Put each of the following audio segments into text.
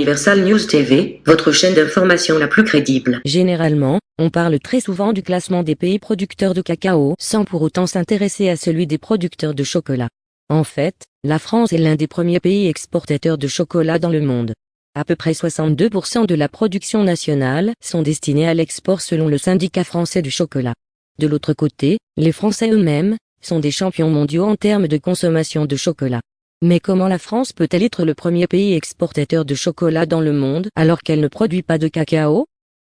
Universal News TV, votre chaîne d'information la plus crédible. Généralement, on parle très souvent du classement des pays producteurs de cacao, sans pour autant s'intéresser à celui des producteurs de chocolat. En fait, la France est l'un des premiers pays exportateurs de chocolat dans le monde. À peu près 62% de la production nationale sont destinés à l'export selon le syndicat français du chocolat. De l'autre côté, les Français eux-mêmes sont des champions mondiaux en termes de consommation de chocolat. Mais comment la France peut-elle être le premier pays exportateur de chocolat dans le monde alors qu'elle ne produit pas de cacao?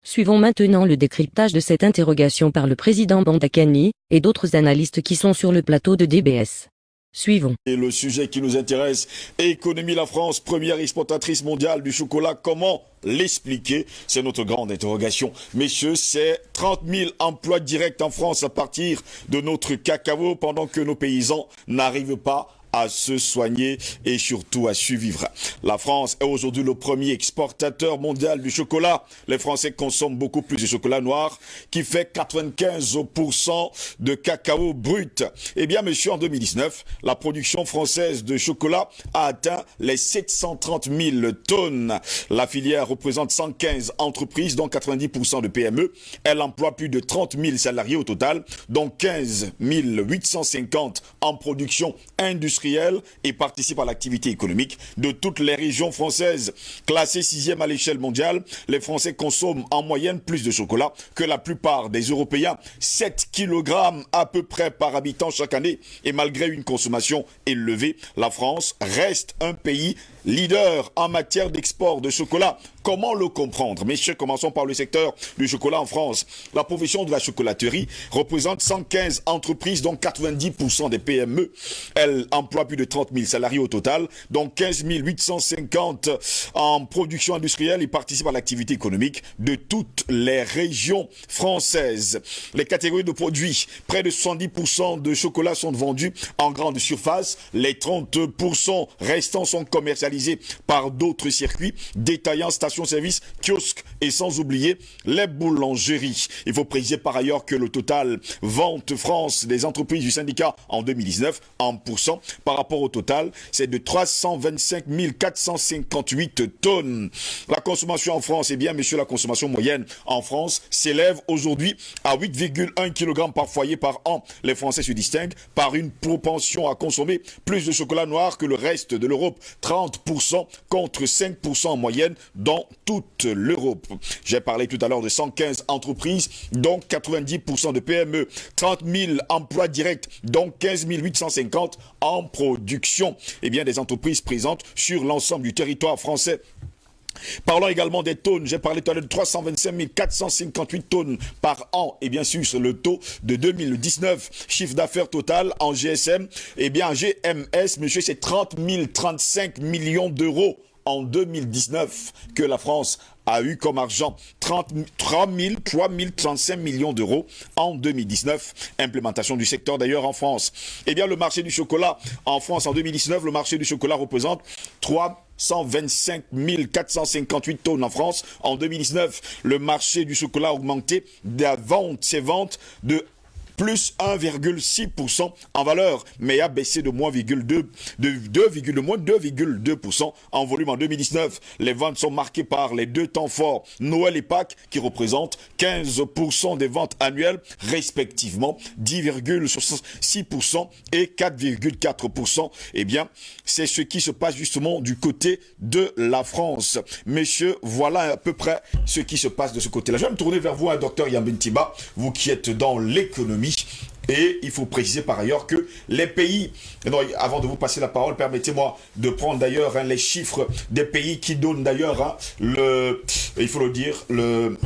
Suivons maintenant le décryptage de cette interrogation par le président Bandakani et d'autres analystes qui sont sur le plateau de DBS. Suivons. Et le sujet qui nous intéresse, économie, la France, première exportatrice mondiale du chocolat, comment l'expliquer? C'est notre grande interrogation. Messieurs, c'est 30 000 emplois directs en France à partir de notre cacao pendant que nos paysans n'arrivent pas à se soigner et surtout à survivre. La France est aujourd'hui le premier exportateur mondial du chocolat. Les Français consomment beaucoup plus de chocolat noir qui fait 95% de cacao brut. Eh bien, monsieur, en 2019, la production française de chocolat a atteint les 730 000 tonnes. La filière représente 115 entreprises, dont 90% de PME. Elle emploie plus de 30 000 salariés au total, dont 15 850 en production industrielle et participe à l'activité économique de toutes les régions françaises. Classées 6e à l'échelle mondiale, les Français consomment en moyenne plus de chocolat que la plupart des Européens. 7 kg à peu près par habitant chaque année. Et malgré une consommation élevée, la France reste un pays leader en matière d'export de chocolat. Comment le comprendre? Messieurs, commençons par le secteur du chocolat en France. La profession de la chocolaterie représente 115 entreprises, dont 90% des PME. Elle emploie plus de 30 000 salariés au total, dont 15 850 en production industrielle et participe à l'activité économique de toutes les régions françaises. Les catégories de produits, près de 70% de chocolat sont vendus en grande surface. Les 30% restants sont commercialisés par d'autres circuits, détaillants, stations-service, kiosques et sans oublier les boulangeries. Il faut préciser par ailleurs que le total vente France des entreprises du syndicat en 2019, en pourcent, par rapport au total, c'est de 325 458 tonnes. La consommation en France, eh bien, messieurs, la consommation moyenne en France s'élève aujourd'hui à 8,1 kg par foyer par an. Les Français se distinguent par une propension à consommer plus de chocolat noir que le reste de l'Europe, 30% contre 5% en moyenne dans toute l'Europe. J'ai parlé tout à l'heure de 115 entreprises, dont 90% de PME, 30 000 emplois directs, dont 15 850 en production. Eh bien, des entreprises présentes sur l'ensemble du territoire français. Parlons également des tonnes. J'ai parlé tout à l'heure de 325 458 tonnes par an. Et bien sûr, c'est le taux de 2019. Chiffre d'affaires total en GSM. Eh bien, en GMS, monsieur, c'est 35 millions d'euros en 2019 que la France a eu comme argent. 3035 millions d'euros en 2019. Implémentation du secteur d'ailleurs en France. Eh bien, le marché du chocolat en France en 2019, le marché du chocolat représente 125 458 tonnes en France. En 2019, le marché du chocolat a augmenté ses ventes de plus 1,6% en valeur, mais a baissé de moins 2,2% en volume en 2019. Les ventes sont marquées par les deux temps forts, Noël et Pâques, qui représentent 15% des ventes annuelles, respectivement 10,6% et 4,4%. Eh bien, c'est ce qui se passe justement du côté de la France. Messieurs, voilà à peu près ce qui se passe de ce côté-là. Je vais me tourner vers vous, docteur Yambin Tiba, vous qui êtes dans l'économie. Et il faut préciser par ailleurs que les pays, avant de vous passer la parole, permettez-moi de prendre d'ailleurs les chiffres des pays qui donnent d'ailleurs il faut le dire, le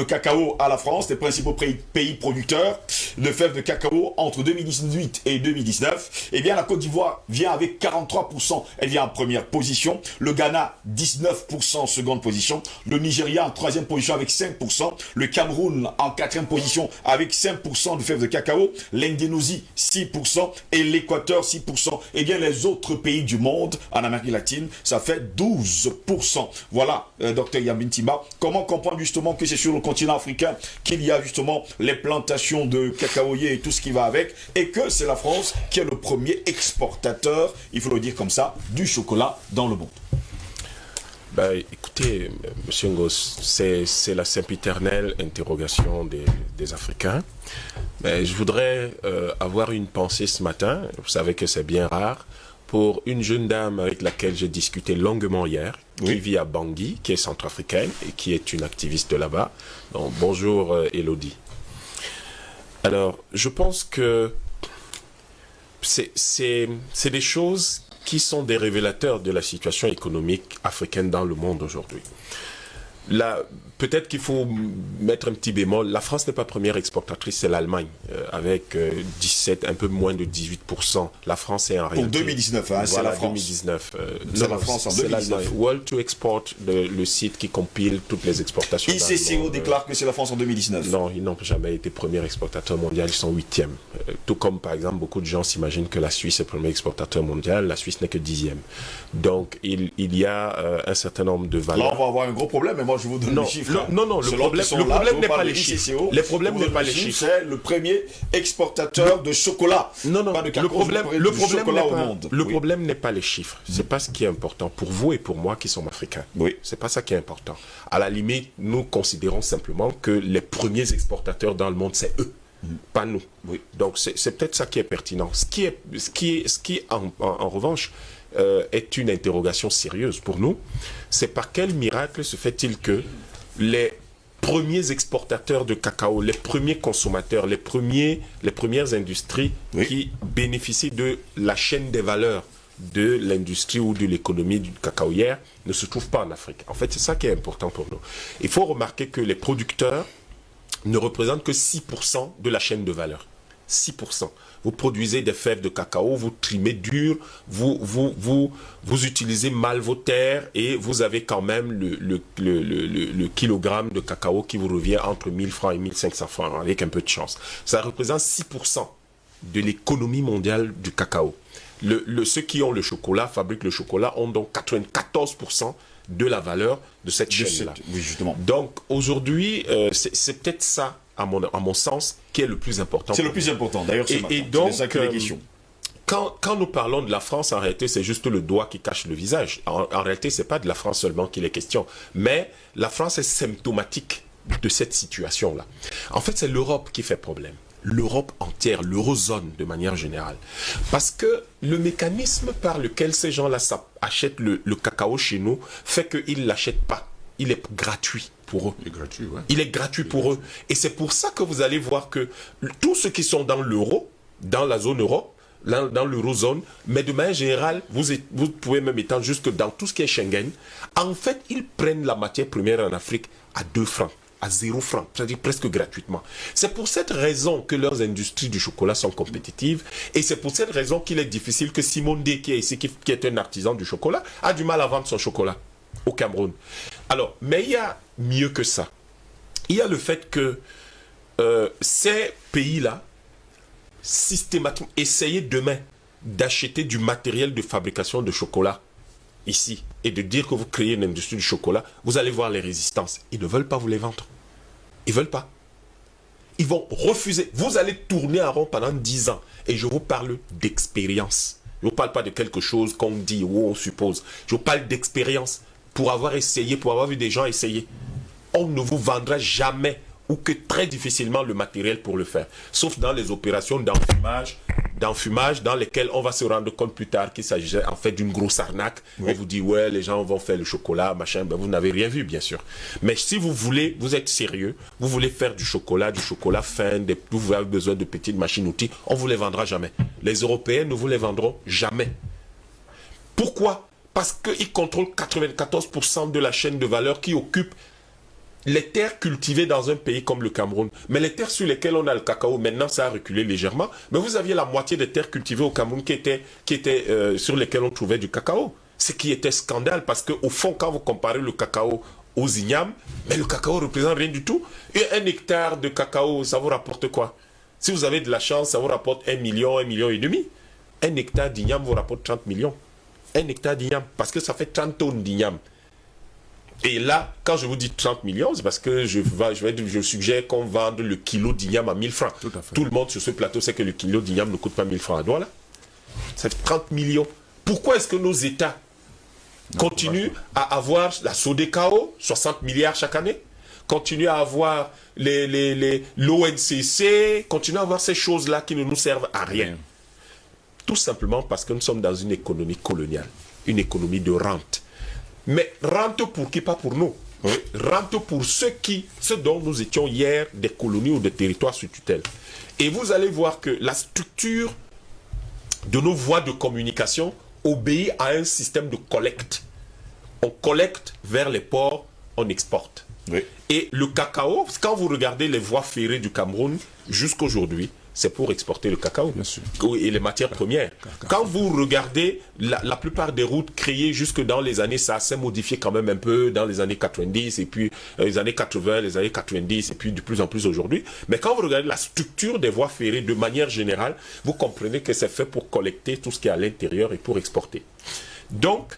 cacao à la France, les principaux pays producteurs de fèves de cacao entre 2018 et 2019. Eh bien, la Côte d'Ivoire vient avec 43%. Elle vient en première position. Le Ghana, 19% en seconde position. Le Nigeria en troisième position avec 5%. Le Cameroun en quatrième position avec 5% de fèves de cacao. L'Indonésie, 6%. Et l'Équateur, 6%. Eh bien, les autres pays du monde, en Amérique latine, ça fait 12%. Voilà, Dr Yambin Timba. Comment comprendre justement que c'est sur le continent africain qu'il y a justement les plantations de cacaoyers et tout ce qui va avec, et que c'est la France qui est le premier exportateur, il faut le dire comme ça, du chocolat dans le monde. Écoutez, Monsieur Ngos, c'est la sempiternelle interrogation des Africains. Mais je voudrais avoir une pensée ce matin, vous savez que c'est bien rare, pour une jeune dame avec laquelle j'ai discuté longuement hier, qui vit à Bangui, qui est centrafricaine et qui est une activiste de là-bas. Donc, bonjour Elodie. Alors, je pense que c'est des choses qui sont des révélateurs de la situation économique africaine dans le monde aujourd'hui. Là, peut-être qu'il faut mettre un petit bémol. La France n'est pas première exportatrice, c'est l'Allemagne, avec 17, un peu moins de 18%. La France est en réalité... Pour 2019, voilà, c'est la France. 2019. C'est la France en 2019. World to Export, le site qui compile toutes les exportations. ICCO déclare que c'est la France en 2019. Non, ils n'ont jamais été premier exportateur mondial, ils sont 8e. Tout comme, par exemple, beaucoup de gens s'imaginent que la Suisse est premier exportateur mondial, la Suisse n'est que 10e. Donc, il y a un certain nombre de valeurs. Là, on va avoir un gros problème, mais moi, je vous donne les chiffres. Non, le problème n'est pas les chiffres. Le problème n'est pas les chiffres. C'est le premier exportateur de chocolat. Non, pas de le monde. problème n'est pas les chiffres. C'est pas ce qui est important pour vous et pour moi qui sommes africains. Oui. C'est pas ça qui est important. À la limite, nous considérons simplement que les premiers exportateurs dans le monde, c'est eux, pas nous. Oui. Donc c'est peut-être ça qui est pertinent. Ce qui en revanche est une interrogation sérieuse pour nous, c'est par quel miracle se fait-il que les premiers exportateurs de cacao, les premiers consommateurs, les premières industries qui bénéficient de la chaîne des valeurs de l'industrie ou de l'économie du cacaoyère ne se trouvent pas en Afrique. En fait, c'est ça qui est important pour nous. Il faut remarquer que les producteurs ne représentent que 6% de la chaîne de valeur. 6%. Vous produisez des fèves de cacao, vous trimez dur, vous utilisez mal vos terres et vous avez quand même le kilogramme de cacao qui vous revient entre 1000 francs et 1500 francs avec un peu de chance. Ça représente 6% de l'économie mondiale du cacao. Ceux qui ont le chocolat, fabriquent le chocolat, ont donc 94% de la valeur de cette chaîne-là. Oui, justement. Donc aujourd'hui, c'est peut-être ça, à mon sens, qui est le plus important. C'est le plus important, d'ailleurs, et donc, c'est ça que les questions. Quand nous parlons de la France, en réalité, c'est juste le doigt qui cache le visage. En réalité, c'est pas de la France seulement qu'il est question. Mais la France est symptomatique de cette situation-là. En fait, c'est l'Europe qui fait problème. L'Europe entière, l'eurozone de manière générale. Parce que le mécanisme par lequel ces gens-là achètent le cacao chez nous fait qu'ils ne l'achètent pas. Il est gratuit pour eux. Il est gratuit, ouais. Il est gratuit pour eux. Et c'est pour ça que vous allez voir que tous ceux qui sont dans l'euro, dans la zone euro, dans l'eurozone, mais de manière générale, vous pouvez même étendre jusque dans tout ce qui est Schengen, en fait, ils prennent la matière première en Afrique à 2 francs. À 0 francs, c'est-à-dire presque gratuitement. C'est pour cette raison que leurs industries du chocolat sont compétitives et c'est pour cette raison qu'il est difficile que Simon D, qui est ici, qui est un artisan du chocolat, a du mal à vendre son chocolat au Cameroun. Alors, mais il y a mieux que ça. Il y a le fait que ces pays-là, systématiquement, essayer demain d'acheter du matériel de fabrication de chocolat ici et de dire que vous créez une industrie du chocolat, vous allez voir les résistances. Ils ne veulent pas vous les vendre. Ils ne veulent pas. Ils vont refuser. Vous allez tourner en rond pendant 10 ans. Et je vous parle d'expérience. Je ne vous parle pas de quelque chose qu'on dit ou on suppose. Je vous parle d'expérience. Pour avoir essayé, pour avoir vu des gens essayer. On ne vous vendra jamais ou que très difficilement le matériel pour le faire. Sauf dans les opérations d'enfumage dans lesquelles on va se rendre compte plus tard qu'il s'agissait en fait d'une grosse arnaque. Oui. On vous dit, ouais, les gens vont faire le chocolat, machin. Ben, vous n'avez rien vu, bien sûr. Mais si vous voulez, vous êtes sérieux, vous voulez faire du chocolat fin, vous avez besoin de petites machines-outils, on ne vous les vendra jamais. Les Européens ne vous les vendront jamais. Pourquoi? Parce qu'ils contrôlent 94% de la chaîne de valeur qui occupe les terres cultivées dans un pays comme le Cameroun. Mais les terres sur lesquelles on a le cacao, maintenant ça a reculé légèrement, mais vous aviez la moitié des terres cultivées au Cameroun qui étaient sur lesquelles on trouvait du cacao. Ce qui était scandale, parce qu'au fond, quand vous comparez le cacao aux ignames, mais le cacao ne représente rien du tout. Et 1 hectare de cacao, ça vous rapporte quoi? Si vous avez de la chance, ça vous rapporte 1 million, 1,5 million. 1 hectare d'igname vous rapporte 30 millions. 1 hectare d'igname, parce que ça fait 30 tonnes d'igname. Et là, quand je vous dis 30 millions, c'est parce que je suggère qu'on vende le kilo d'igname à 1000 francs. Tout le monde sur ce plateau sait que le kilo d'igname ne coûte pas 1000 francs à Douala. Ça fait 30 millions. Pourquoi est-ce que nos États continue à avoir la SODECAO, 60 milliards chaque année, continue à avoir l'ONCC, continue à avoir ces choses-là qui ne nous servent à rien. Tout simplement parce que nous sommes dans une économie coloniale, une économie de rente. Mais rente pour qui? Pas pour nous. Rente pour ceux dont nous étions hier des colonies ou des territoires sous tutelle. Et vous allez voir que la structure de nos voies de communication obéit à un système de collecte. On collecte vers les ports, on exporte. Oui. Et le cacao, quand vous regardez les voies ferrées du Cameroun jusqu'aujourd'hui, c'est pour exporter le cacao. Bien sûr. Et les matières premières. Quand vous regardez la plupart des routes créées jusque dans les années, ça s'est modifié quand même un peu dans les années 90 et puis les années 80, les années 90 et puis de plus en plus aujourd'hui. Mais quand vous regardez la structure des voies ferrées de manière générale, vous comprenez que c'est fait pour collecter tout ce qui est à l'intérieur et pour exporter. Donc,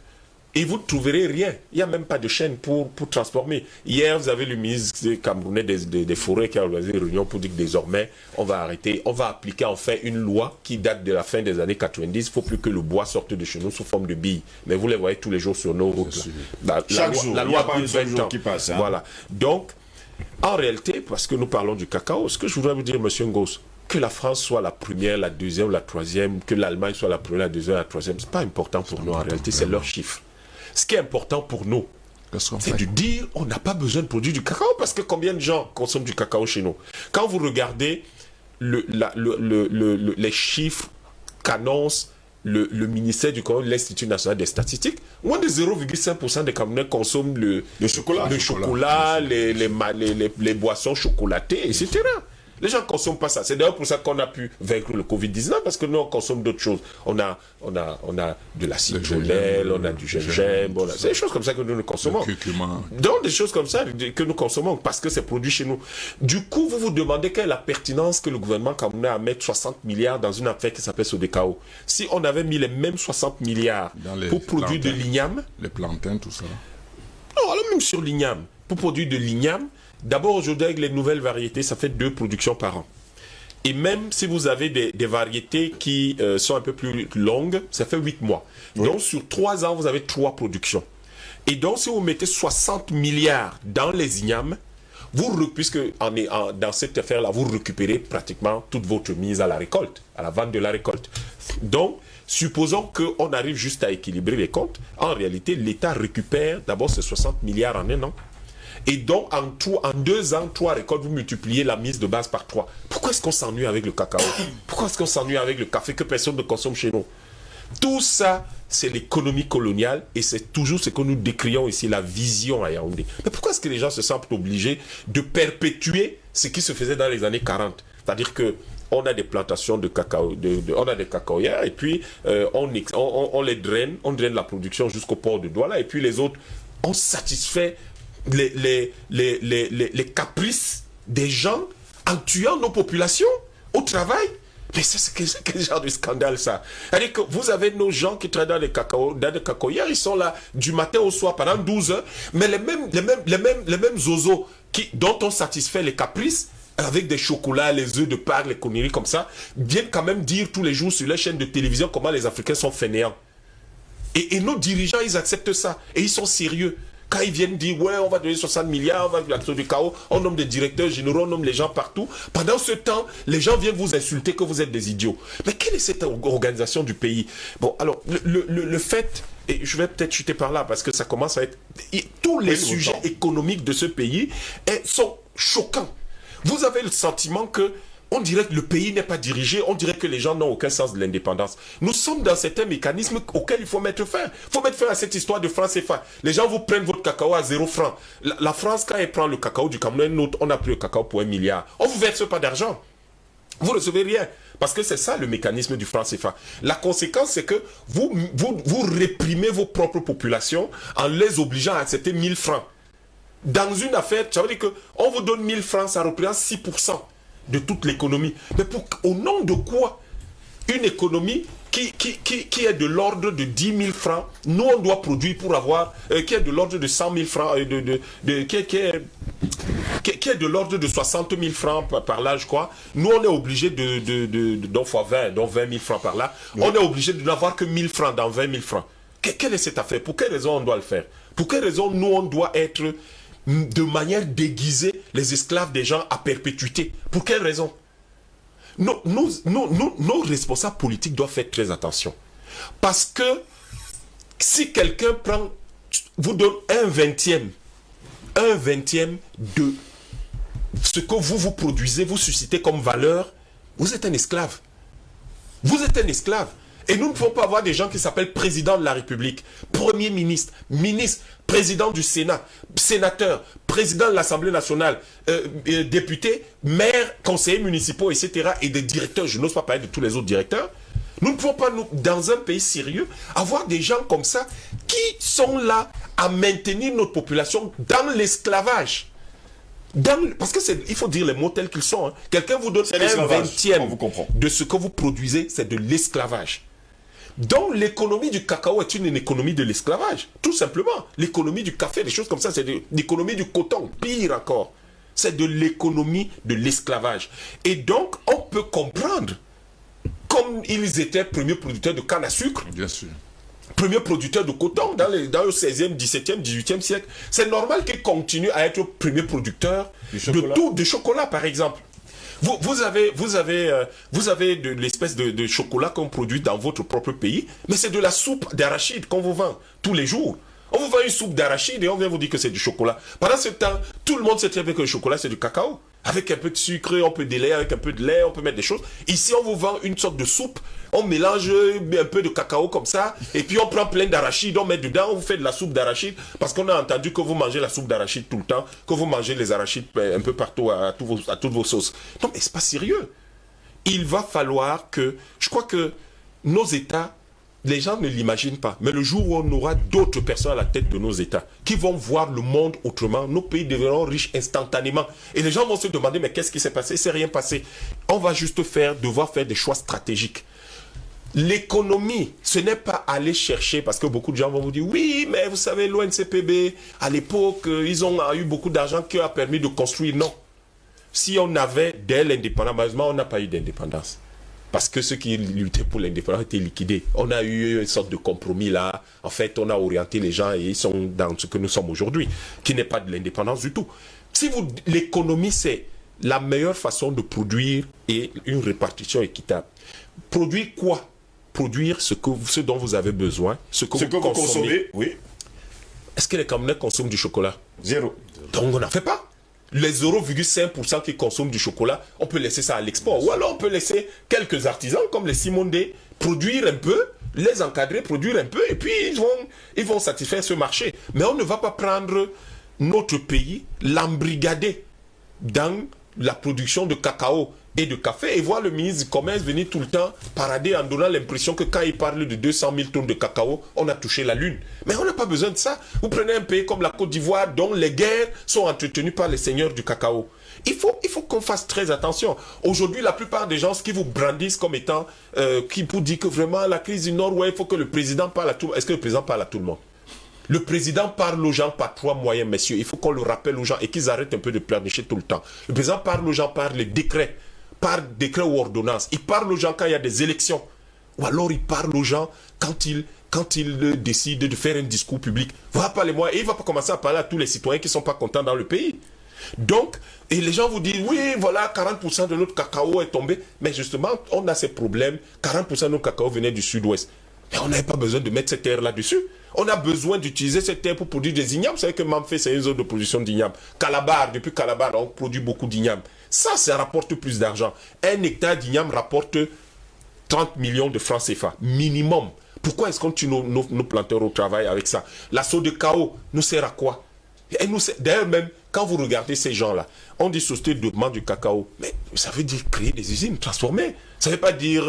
et vous ne trouverez rien. Il n'y a même pas de chaîne pour transformer. Hier, vous avez le ministre camerounais des Forêts qui a organisé une réunion pour dire que désormais, on va arrêter, on va appliquer enfin une loi qui date de la fin des années 90. Il ne faut plus que le bois sorte de chez nous sous forme de billes. Mais vous les voyez tous les jours sur nos routes. Chaque jour, la il n'y a loi pas un seul jour qui passe. Voilà. Donc, en réalité, parce que nous parlons du cacao, ce que je voudrais vous dire, M. Ngos, que la France soit la première, la deuxième, la troisième, que l'Allemagne soit la première, la deuxième, la troisième, ce n'est pas important pour nous en réalité, c'est leur chiffre. Ce qui est important pour nous, c'est de dire on n'a pas besoin de produire du cacao parce que combien de gens consomment du cacao chez nous? Quand vous regardez les chiffres qu'annonce le ministère du Cameroun, l'Institut national des statistiques, moins de 0,5% des Camerounais consomment le chocolat, les boissons chocolatées, etc. Les gens ne consomment pas ça. C'est d'ailleurs pour ça qu'on a pu vaincre le Covid-19, parce que nous, on consomme d'autres choses. On a de la citronnelle, on a du gingembre, c'est des choses comme ça que nous consommons. Donc, des choses comme ça que nous consommons, parce que c'est produit chez nous. Du coup, vous vous demandez quelle est la pertinence que le gouvernement camerounais a à mettre 60 milliards dans une affaire qui s'appelle SODECAO. Si on avait mis les mêmes 60 milliards pour produire de l'igname... Les plantains, tout ça. Non, alors même sur l'igname. Pour produire de l'igname, d'abord, aujourd'hui, avec les nouvelles variétés, ça fait 2 productions par an. Et même si vous avez des variétés qui sont un peu plus longues, ça fait 8 mois. Oui. Donc, sur 3 ans, vous avez 3 productions. Et donc, si vous mettez 60 milliards dans les ignames, puisque dans cette affaire-là, vous récupérez pratiquement toute votre mise à la récolte, à la vente de la récolte. Donc, supposons qu'on arrive juste à équilibrer les comptes. En réalité, l'État récupère d'abord ces 60 milliards en un an. Et donc, en 2 ans, 3 récoltes, vous multipliez la mise de base par 3. Pourquoi est-ce qu'on s'ennuie avec le cacao? Pourquoi est-ce qu'on s'ennuie avec le café que personne ne consomme chez nous? Tout ça, c'est l'économie coloniale et c'est toujours ce que nous décrions ici, la vision à Yaoundé. Mais pourquoi est-ce que les gens se sentent obligés de perpétuer ce qui se faisait dans les années 40? C'est-à-dire que on a des plantations de cacao, on a des cacaoyères et puis on les draine, on draine la production jusqu'au port de Douala et puis les autres, on satisfait les caprices des gens en tuant nos populations au travail. Mais c'est quel genre de scandale ça? C'est-à-dire que vous avez nos gens qui travaillent dans des cacaoyères, ils sont là du matin au soir pendant 12 heures, mais les mêmes zozos dont on satisfait les caprices avec des chocolats, les œufs de Pâques, les conneries comme ça, viennent quand même dire tous les jours sur les chaînes de télévision comment les Africains sont fainéants. Et nos dirigeants, ils acceptent ça. Et ils sont sérieux. Quand ils viennent dire, ouais, on va donner 60 milliards, on va faire l'action du chaos, on nomme des directeurs généraux, on nomme les gens partout. Pendant ce temps, les gens viennent vous insulter que vous êtes des idiots. Mais quelle est cette organisation du pays? Bon, alors, le fait, et je vais peut-être chuter par là, parce que ça commence à être... Tous les sujets économiques de ce pays sont choquants. Vous avez le sentiment que on dirait que le pays n'est pas dirigé, on dirait que les gens n'ont aucun sens de l'indépendance. Nous sommes dans certains mécanismes auxquels il faut mettre fin. Il faut mettre fin à cette histoire de franc CFA. Les gens vous prennent votre cacao à 0 francs. La France, quand elle prend le cacao du Cameroun, on a pris le cacao pour 1 milliard. On ne vous verse pas d'argent. Vous ne recevez rien. Parce que c'est ça le mécanisme du franc CFA. La conséquence, c'est que vous réprimez vos propres populations en les obligeant à accepter 1000 francs. Dans une affaire, ça veut dire qu'on vous donne 1000 francs, ça représente 6% de toute l'économie. Mais au nom de quoi une économie qui est de l'ordre de 10 000 francs, nous on doit produire pour avoir, qui est de l'ordre de 100 000 francs, qui est de l'ordre de 60 000 francs par là, je crois. Nous on est obligé donc fois 20, donc 20 000 francs par là. Oui. On est obligé de n'avoir que 1000 francs dans 20 000 francs. Quelle est cette affaire? Pour quelle raison on doit le faire? Pour quelle raison nous, on doit être de manière déguisée les esclaves des gens à perpétuité? Pour quelle raison? Nos responsables politiques doivent faire très attention. Parce que si quelqu'un vous donne un vingtième de ce que vous produisez, vous suscitez comme valeur, vous êtes un esclave. Vous êtes un esclave. Et nous ne pouvons pas avoir des gens qui s'appellent président de la République, premier ministre, ministre, président du Sénat, sénateur, président de l'Assemblée nationale, député, maire, conseillers municipaux, etc. et des directeurs. Je n'ose pas parler de tous les autres directeurs. Nous ne pouvons pas, dans un pays sérieux, avoir des gens comme ça qui sont là à maintenir notre population dans l'esclavage. Parce que il faut dire les mots tels qu'ils sont. Hein. Quelqu'un vous donne un vingtième de ce que vous produisez, c'est de l'esclavage. Donc l'économie du cacao est une économie de l'esclavage, tout simplement. L'économie du café, des choses comme ça, c'est l'économie du coton, pire encore. C'est de l'économie de l'esclavage. Et donc, on peut comprendre, comme ils étaient premiers producteurs de canne à sucre, bien sûr, premiers producteurs de coton dans le 16e, 17e, 18e siècle, c'est normal qu'ils continuent à être premiers producteurs de chocolat, par exemple. Vous avez de l'espèce de chocolat qu'on produit dans votre propre pays, mais c'est de la soupe d'arachide qu'on vous vend tous les jours. On vous vend une soupe d'arachide et on vient vous dire que c'est du chocolat. Pendant ce temps, tout le monde sait très bien que le chocolat, c'est du cacao. Avec un peu de sucre, on peut délayer avec un peu de lait, on peut mettre des choses. Ici, on vous vend une sorte de soupe. On mélange un peu de cacao comme ça. Et puis, on prend plein d'arachides, on met dedans, on vous fait de la soupe d'arachide. Parce qu'on a entendu que vous mangez la soupe d'arachide tout le temps, que vous mangez les arachides un peu partout à toutes vos sauces. Non, mais c'est pas sérieux. Il va falloir que... Je crois que nos États... Les gens ne l'imaginent pas. Mais le jour où on aura d'autres personnes à la tête de nos États qui vont voir le monde autrement, nos pays deviendront riches instantanément. Et les gens vont se demander, mais qu'est-ce qui s'est passé? C'est rien passé. On va juste devoir faire des choix stratégiques. L'économie, ce n'est pas aller chercher, parce que beaucoup de gens vont vous dire, oui, mais vous savez, l'ONCPB, à l'époque, ils ont eu beaucoup d'argent qui a permis de construire. Non. Si on avait dès l'indépendance, malheureusement, on n'a pas eu d'indépendance. Parce que ceux qui luttaient pour l'indépendance étaient liquidés. On a eu une sorte de compromis là. En fait, on a orienté les gens et ils sont dans ce que nous sommes aujourd'hui, qui n'est pas de l'indépendance du tout. L'économie, c'est la meilleure façon de produire et une répartition équitable. Produire quoi? Produire ce dont vous avez besoin, ce que vous consommez. Oui. Est-ce que les Camerounais consomment du chocolat? Zéro. Donc on n'en fait pas. Les 0,5% qui consomment du chocolat, on peut laisser ça à l'export. Ou alors on peut laisser quelques artisans comme les Simondé produire un peu, les encadrer, produire un peu, et puis ils vont satisfaire ce marché. Mais on ne va pas prendre notre pays, l'embrigader dans la production de cacao et de café et voir le ministre du Commerce venir tout le temps parader en donnant l'impression que quand il parle de 200 000 tonnes de cacao, on a touché la lune. Mais on n'a pas besoin de ça. Vous prenez un pays comme la Côte d'Ivoire dont les guerres sont entretenues par les seigneurs du cacao. Il faut qu'on fasse très attention. Aujourd'hui, la plupart des gens, ce qui vous brandissent comme étant, qui vous disent que vraiment la crise du Nord, ouais, il faut que le président parle à tout le monde. Est-ce que le président parle à tout le monde? Le président parle aux gens par trois moyens, messieurs. Il faut qu'on le rappelle aux gens et qu'ils arrêtent un peu de pleurnicher tout le temps. Le président parle aux gens par les décrets, par décret ou ordonnance. Il parle aux gens quand il y a des élections. Ou alors il parle aux gens quand il décide de faire un discours public. Voilà pas les moyens. Et il ne va pas commencer à parler à tous les citoyens qui ne sont pas contents dans le pays. Donc, et les gens vous disent, oui, voilà, 40% de notre cacao est tombé. Mais justement, on a ces problèmes. 40% de notre cacao venait du sud-ouest. Mais on n'avait pas besoin de mettre cette terre là-dessus. On a besoin d'utiliser cette terre pour produire des ignames. Vous savez que Mamfé, c'est une zone de production d'ignames. Calabar, depuis Calabar, on produit beaucoup d'ignames. Ça rapporte plus d'argent. Un hectare d'igname rapporte 30 millions de francs CFA, minimum. Pourquoi est-ce qu'on tue nos planteurs au travail avec ça? L'assaut de chaos nous sert à quoi? D'ailleurs, même quand vous regardez ces gens-là, on dit société de développement du cacao. Mais ça veut dire créer des usines, transformer. Ça ne veut pas dire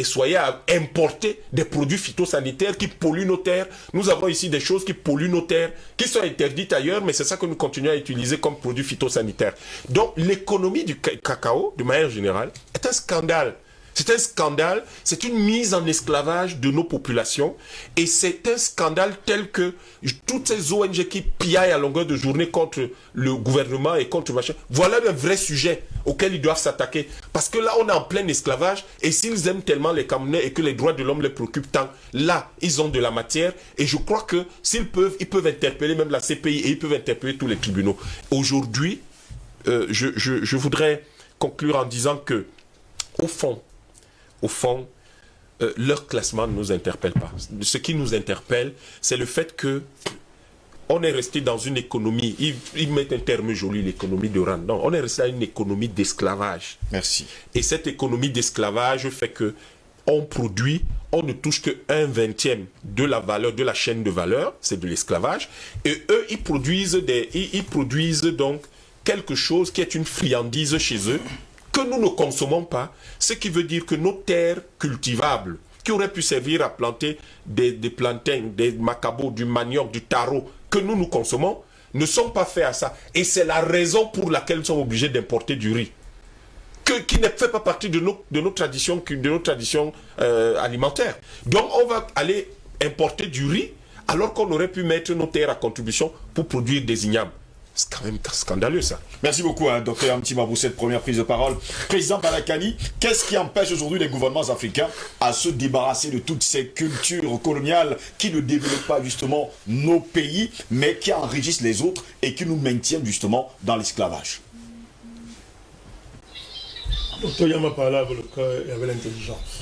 soyez à importer des produits phytosanitaires qui polluent nos terres. Nous avons ici des choses qui polluent nos terres, qui sont interdites ailleurs, mais c'est ça que nous continuons à utiliser comme produits phytosanitaires. Donc l'économie du cacao, de manière générale, est un scandale. C'est un scandale, c'est une mise en esclavage de nos populations et c'est un scandale tel que toutes ces ONG qui piaillent à longueur de journée contre le gouvernement et contre machin, voilà le vrai sujet auquel ils doivent s'attaquer. Parce que là, on est en plein esclavage et s'ils aiment tellement les Camerounais et que les droits de l'homme les préoccupent tant, là, ils ont de la matière et je crois que s'ils peuvent, ils peuvent interpeller même la CPI et ils peuvent interpeller tous les tribunaux. Aujourd'hui, je voudrais conclure en disant que, au fond, leur classement ne nous interpelle pas. Ce qui nous interpelle, c'est le fait que on est resté dans une économie, ils mettent un terme joli, l'économie de rente. Non, on est resté dans une économie d'esclavage. Merci. Et cette économie d'esclavage fait que on produit, on ne touche que 1/20 de la valeur, de la chaîne de valeur, c'est de l'esclavage. Et eux, ils produisent donc quelque chose qui est une friandise chez eux, que nous ne consommons pas, ce qui veut dire que nos terres cultivables, qui auraient pu servir à planter des plantains, des macabots, du manioc, du taro, que nous consommons, ne sont pas faits à ça. Et c'est la raison pour laquelle nous sommes obligés d'importer du riz, qui ne fait pas partie de nos traditions, alimentaires. Donc on va aller importer du riz, alors qu'on aurait pu mettre nos terres à contribution pour produire des ignames. C'est quand même scandaleux, ça. Merci beaucoup, Dr Amtima, pour cette première prise de parole. Président Balakani, qu'est-ce qui empêche aujourd'hui les gouvernements africains à se débarrasser de toutes ces cultures coloniales qui ne développent pas justement nos pays, mais qui enrichissent les autres et qui nous maintiennent justement dans l'esclavage? Dr Yama parlait avec le cœur et avec l'intelligence.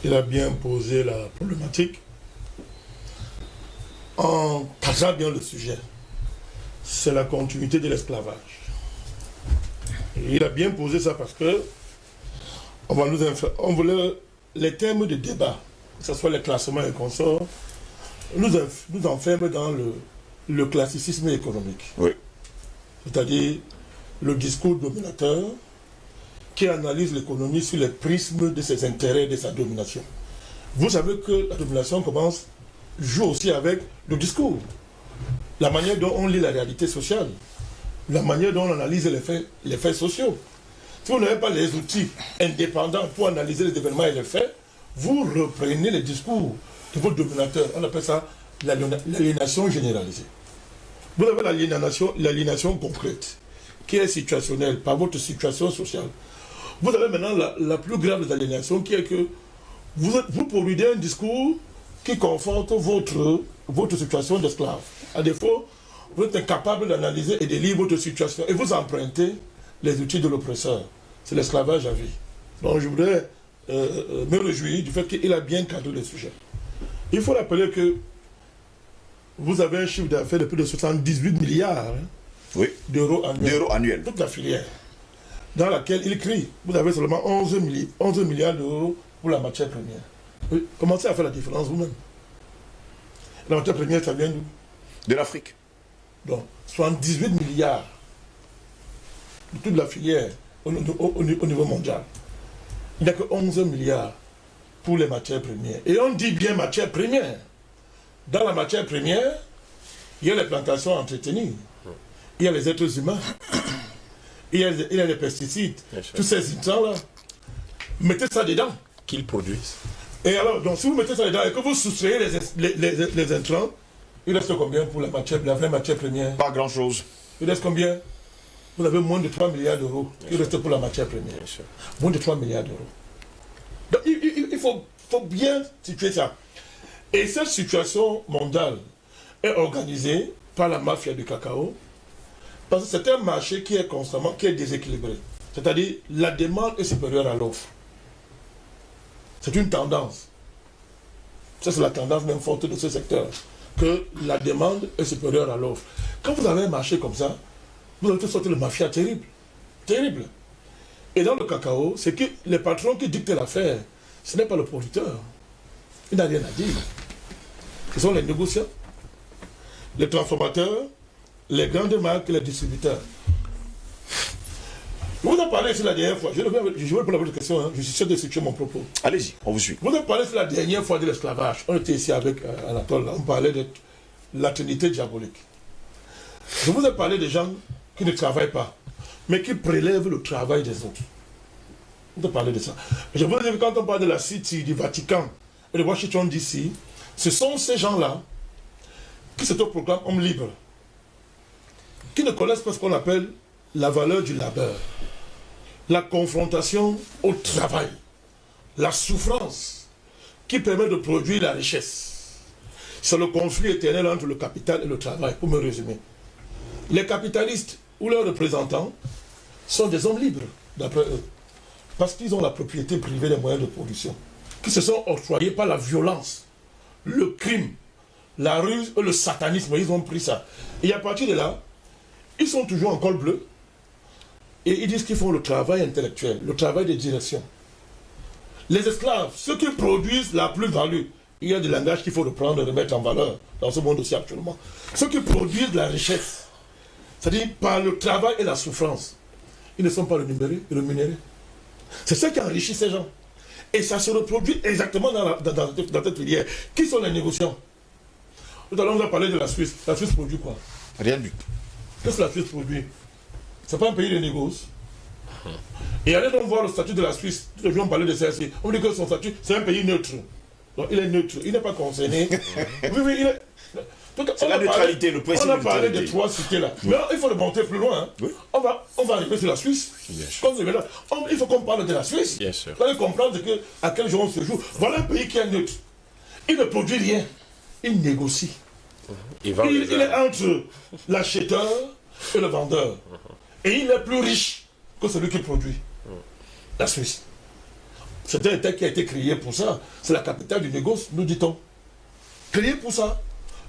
Il a bien posé la problématique en passant bien le sujet. C'est la continuité de l'esclavage. Il a bien posé ça parce que on voulait les thèmes de débat, que ce soit les classements et consorts, nous enferment dans le classicisme économique. Oui. C'est-à-dire le discours dominateur qui analyse l'économie sur les prismes de ses intérêts et de sa domination. Vous savez que la domination joue aussi avec le discours, la manière dont on lit la réalité sociale, la manière dont on analyse les faits sociaux. Si vous n'avez pas les outils indépendants pour analyser les événements et les faits, vous reprenez les discours de votre dominateur. On appelle ça l'aliénation généralisée. Vous avez l'aliénation concrète, qui est situationnelle par votre situation sociale. Vous avez maintenant la plus grave des aliénations, qui est que vous produisez un discours qui conforte votre situation d'esclave. À défaut, vous êtes incapable d'analyser et de lire votre situation et vous empruntez les outils de l'oppresseur. C'est l'esclavage à vie. Donc je voudrais me réjouir du fait qu'il a bien cadré le sujet. Il faut rappeler que vous avez un chiffre d'affaires de plus de 78 milliards d'euros annuels. Toute la filière dans laquelle il crie. Vous avez seulement 11 milliards d'euros pour la matière première. Oui, commencez à faire la différence vous-même. La matière première, ça vient d'où? De l'Afrique. Donc, 78 milliards de toute la filière au niveau mondial. Il n'y a que 11 milliards pour les matières premières. Et on dit bien matière première. Dans la matière première, il y a les plantations entretenues, il y a les êtres humains, il y a les pesticides, tous ces intrants-là. Mettez ça dedans. Qu'ils produisent. Et alors, donc si vous mettez ça dedans et que vous soustrayez les intrants, il reste combien pour la vraie matière première? Pas grand-chose. Il reste combien? Vous avez moins de 3 milliards d'euros qui reste pour la matière première. Moins de 3 milliards d'euros. Donc il faut bien situer ça. Et cette situation mondiale est organisée par la mafia du cacao parce que c'est un marché qui est déséquilibré. C'est-à-dire la demande est supérieure à l'offre. C'est une tendance. Ça, c'est la tendance même forte de ce secteur. Que la demande est supérieure à l'offre. Quand vous avez un marché comme ça, vous avez toutes sortes de mafia terrible. Terrible. Et dans le cacao, c'est que les patrons qui dictent l'affaire, ce n'est pas le producteur. Il n'a rien à dire. Ce sont les négociants, les transformateurs, les grandes marques et les distributeurs. Je vous en parlé sur la dernière fois. Je vais répondre à votre question. Hein. Je suis sûr de situer mon propos. Allez-y, on vous suit. Vous en parlé sur la dernière fois de l'esclavage. On était ici avec Anatole. On parlait de la trinité diabolique. Je vous ai parlé des gens qui ne travaillent pas, mais qui prélèvent le travail des autres. On peut parler de ça. Je veux dire que quand on parle de la City, du Vatican et de Washington DC, ce sont ces gens-là qui se proclament hommes libres, qui ne connaissent pas ce qu'on appelle la valeur du labeur, la confrontation au travail, la souffrance qui permet de produire la richesse. C'est le conflit éternel entre le capital et le travail, pour me résumer. Les capitalistes ou leurs représentants sont des hommes libres, d'après eux, parce qu'ils ont la propriété privée des moyens de production, qui se sont octroyés par la violence, le crime, la ruse et le satanisme. Ils ont pris ça. Et à partir de là, ils sont toujours en col bleu et ils disent qu'ils font le travail intellectuel, le travail de direction. Les esclaves, ceux qui produisent la plus-value, il y a des langages qu'il faut reprendre et remettre en valeur dans ce monde aussi actuellement. Ceux qui produisent la richesse, c'est-à-dire par le travail et la souffrance, ils ne sont pas rémunérés. C'est ça qui enrichit ces gens. Et ça se reproduit exactement dans cette filière. Qui sont les négociants? Tout à l'heure, on a parlé de la Suisse. La Suisse produit quoi? Rien du tout. Qu'est-ce que la Suisse produit? C'est pas un pays de négoce. Et allez donc voir le statut de la Suisse. Tout le monde parlait de ça ici. On dit que son statut, c'est un pays neutre. Donc il est neutre. Il n'est pas concerné. Oui, il est... C'est la neutralité, le principe de neutralité. On a parlé neutralité. des trois cités là. Oui. Mais il faut le monter plus loin. Hein. Oui. On va arriver sur la Suisse. Il faut qu'on parle de la Suisse. Bien sûr. Vous allez comprendre à quel jour on se joue. Voilà un pays qui est neutre. Il ne produit rien. Il négocie. Il est entre l'acheteur et le vendeur. Et il est plus riche que celui qui produit. La Suisse. C'est un État qui a été créé pour ça. C'est la capitale du négoce, nous dit-on. Créé pour ça.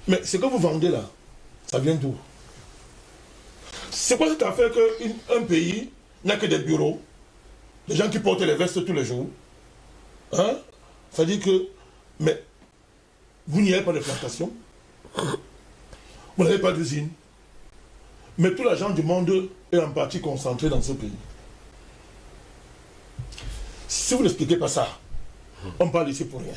Mais ce que vous vendez là, ça vient d'où? C'est quoi cette affaire qu'un pays n'a que des bureaux, des gens qui portent les vestes tous les jours? Hein? Ça dit que, mais vous n'y avez pas de plantation, vous n'avez pas d'usine, mais tout l'argent du monde est en partie concentré dans ce pays. Si vous n'expliquez pas ça, on parle ici pour rien.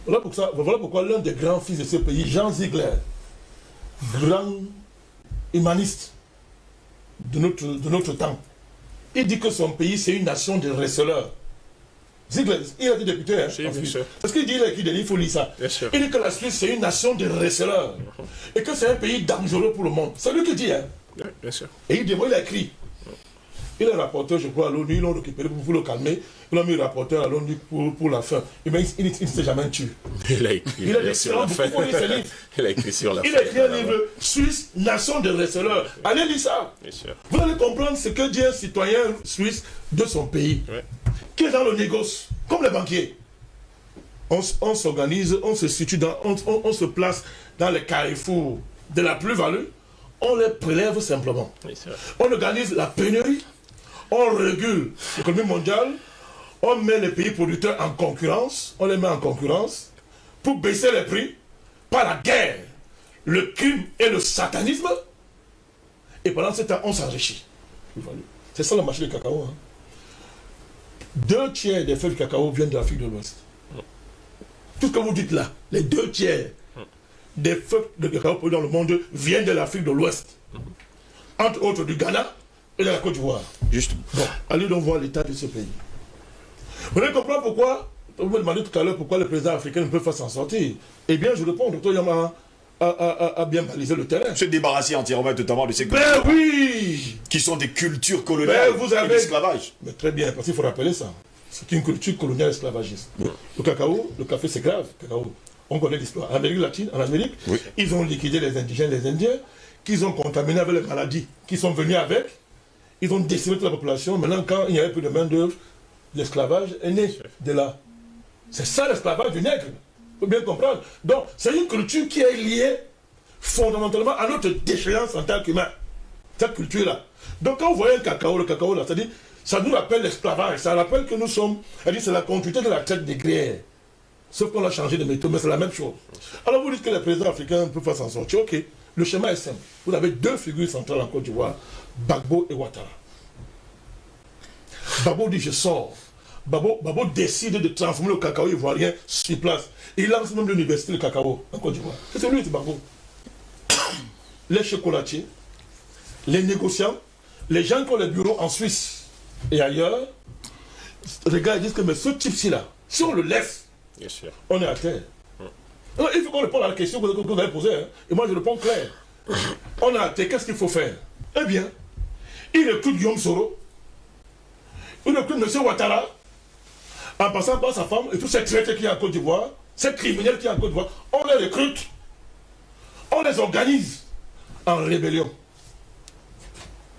Voilà pourquoi l'un des grands fils de ce pays, Jean Ziegler, grand humaniste de notre temps, il dit que son pays c'est une nation de receleurs. Ziegler, il a été député, hein, parce qu'il dit il faut lire ça. Il dit que la Suisse c'est une nation de receleurs et que c'est un pays dangereux pour le monde. C'est lui qui dit, hein. Bien sûr. Et il a écrit. Il est rapporteur, je crois, à l'ONU, ils l'ont récupéré pour le calmer. Ils l'ont mis rapporteur à l'ONU pour la fin. Et bien, il ne s'est jamais tué. Il a écrit sur la fin. Il a écrit sur la fin. Il a écrit un livre, Suisse, nation de receleurs. Allez lire ça. Vous allez comprendre ce que dit un citoyen suisse de son pays, qui est dans le négoce, comme les banquiers. On s'organise, on se situe, on se place dans les carrefours de la plus-value. On les prélève simplement. On organise la pénurie. On régule l'économie mondiale, on met les pays producteurs en concurrence, on les met en concurrence pour baisser les prix par la guerre, le crime et le satanisme. Et pendant ce temps, on s'enrichit. C'est ça le marché du cacao. Hein. 2 tiers des feuilles de cacao viennent de l'Afrique de l'Ouest. Tout ce que vous dites là, les 2 tiers des feuilles de cacao produites dans le monde viennent de l'Afrique de l'Ouest. Entre autres du Ghana et de la Côte d'Ivoire. Juste. Bon, allez donc voir l'état de ce pays. Vous allez comprendre pourquoi, vous me demandez tout à l'heure pourquoi les présidents africains ne peuvent pas s'en sortir. Eh bien, je réponds, Dr Yama a bien balisé le terrain. Se débarrasser entièrement totalement de ces cultures. Ben oui! Qui sont des cultures coloniales et d'esclavage. Mais très bien, parce qu'il faut rappeler ça. C'est une culture coloniale esclavagiste. Le cacao, le café, c'est grave. Cacao. On connaît l'histoire. En Amérique latine, en Amérique, ils ont liquidé les indigènes, les Indiens, qu'ils ont contaminé avec les maladies, qui sont venus avec. Ils ont décimé toute la population. Maintenant, quand il n'y avait plus de main-d'œuvre, l'esclavage est né de là. C'est ça l'esclavage du nègre. Il faut bien comprendre. Donc, c'est une culture qui est liée fondamentalement à notre déchéance en tant qu'humain. Cette culture-là. Donc, quand vous voyez le cacao là, c'est-à-dire, ça nous rappelle l'esclavage. Ça rappelle que nous sommes. C'est la continuité de la traite négrière. Sauf qu'on a changé de méthode, mais c'est la même chose. Alors, vous dites que les présidents africains ne peuvent pas s'en sortir. Ok. Le schéma est simple. Vous avez 2 figures centrales en Côte d'Ivoire, Gbagbo et Ouattara. Gbagbo dit je sors. Gbagbo décide de transformer le cacao ivoirien sur place. Il lance même l'université de cacao en Côte d'Ivoire. C'est lui, c'est Gbagbo. Les chocolatiers, les négociants, les gens qui ont les bureaux en Suisse, et ailleurs, les gars ils disent que mais ce type-ci là, si on le laisse, Bien sûr. on est à terre. Alors, il faut qu'on réponde à la question que vous avez posée, hein. Et moi je réponds clair. On est à terre, qu'est-ce qu'il faut faire? Eh bien, il recrute Guillaume Soro, il recrute M. Ouattara, en passant par sa femme et tous ces traités qui y a en Côte d'Ivoire, ces criminels qui y a en Côte d'Ivoire, on les recrute, on les organise en rébellion.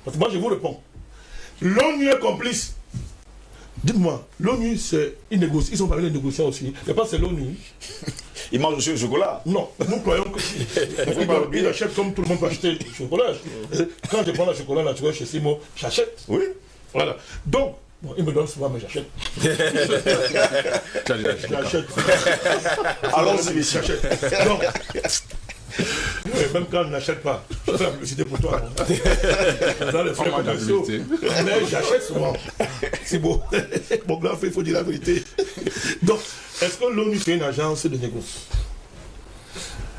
Parce que moi je vous réponds. L'ONU est complice. Dites-moi, l'ONU c'est une négociation, ils sont parmi les négociants aussi. C'est pas c'est l'ONU. Il mange aussi le chocolat. Non, nous croyons que il achète comme tout le monde peut acheter du chocolat. Quand je prends le chocolat naturel chez Simo, j'achète. Oui. Voilà. Donc, bon, il me donne souvent, mais j'achète. J'achète. Allons-y, messieurs. J'achète. Donc, même quand on n'achète pas, je fais la publicité pour toi. Dans les frais commerciaux, mais j'achète souvent. C'est beau. Mon grand frère, il faut dire la vérité. Donc, est-ce que l'ONU fait une agence de négoce?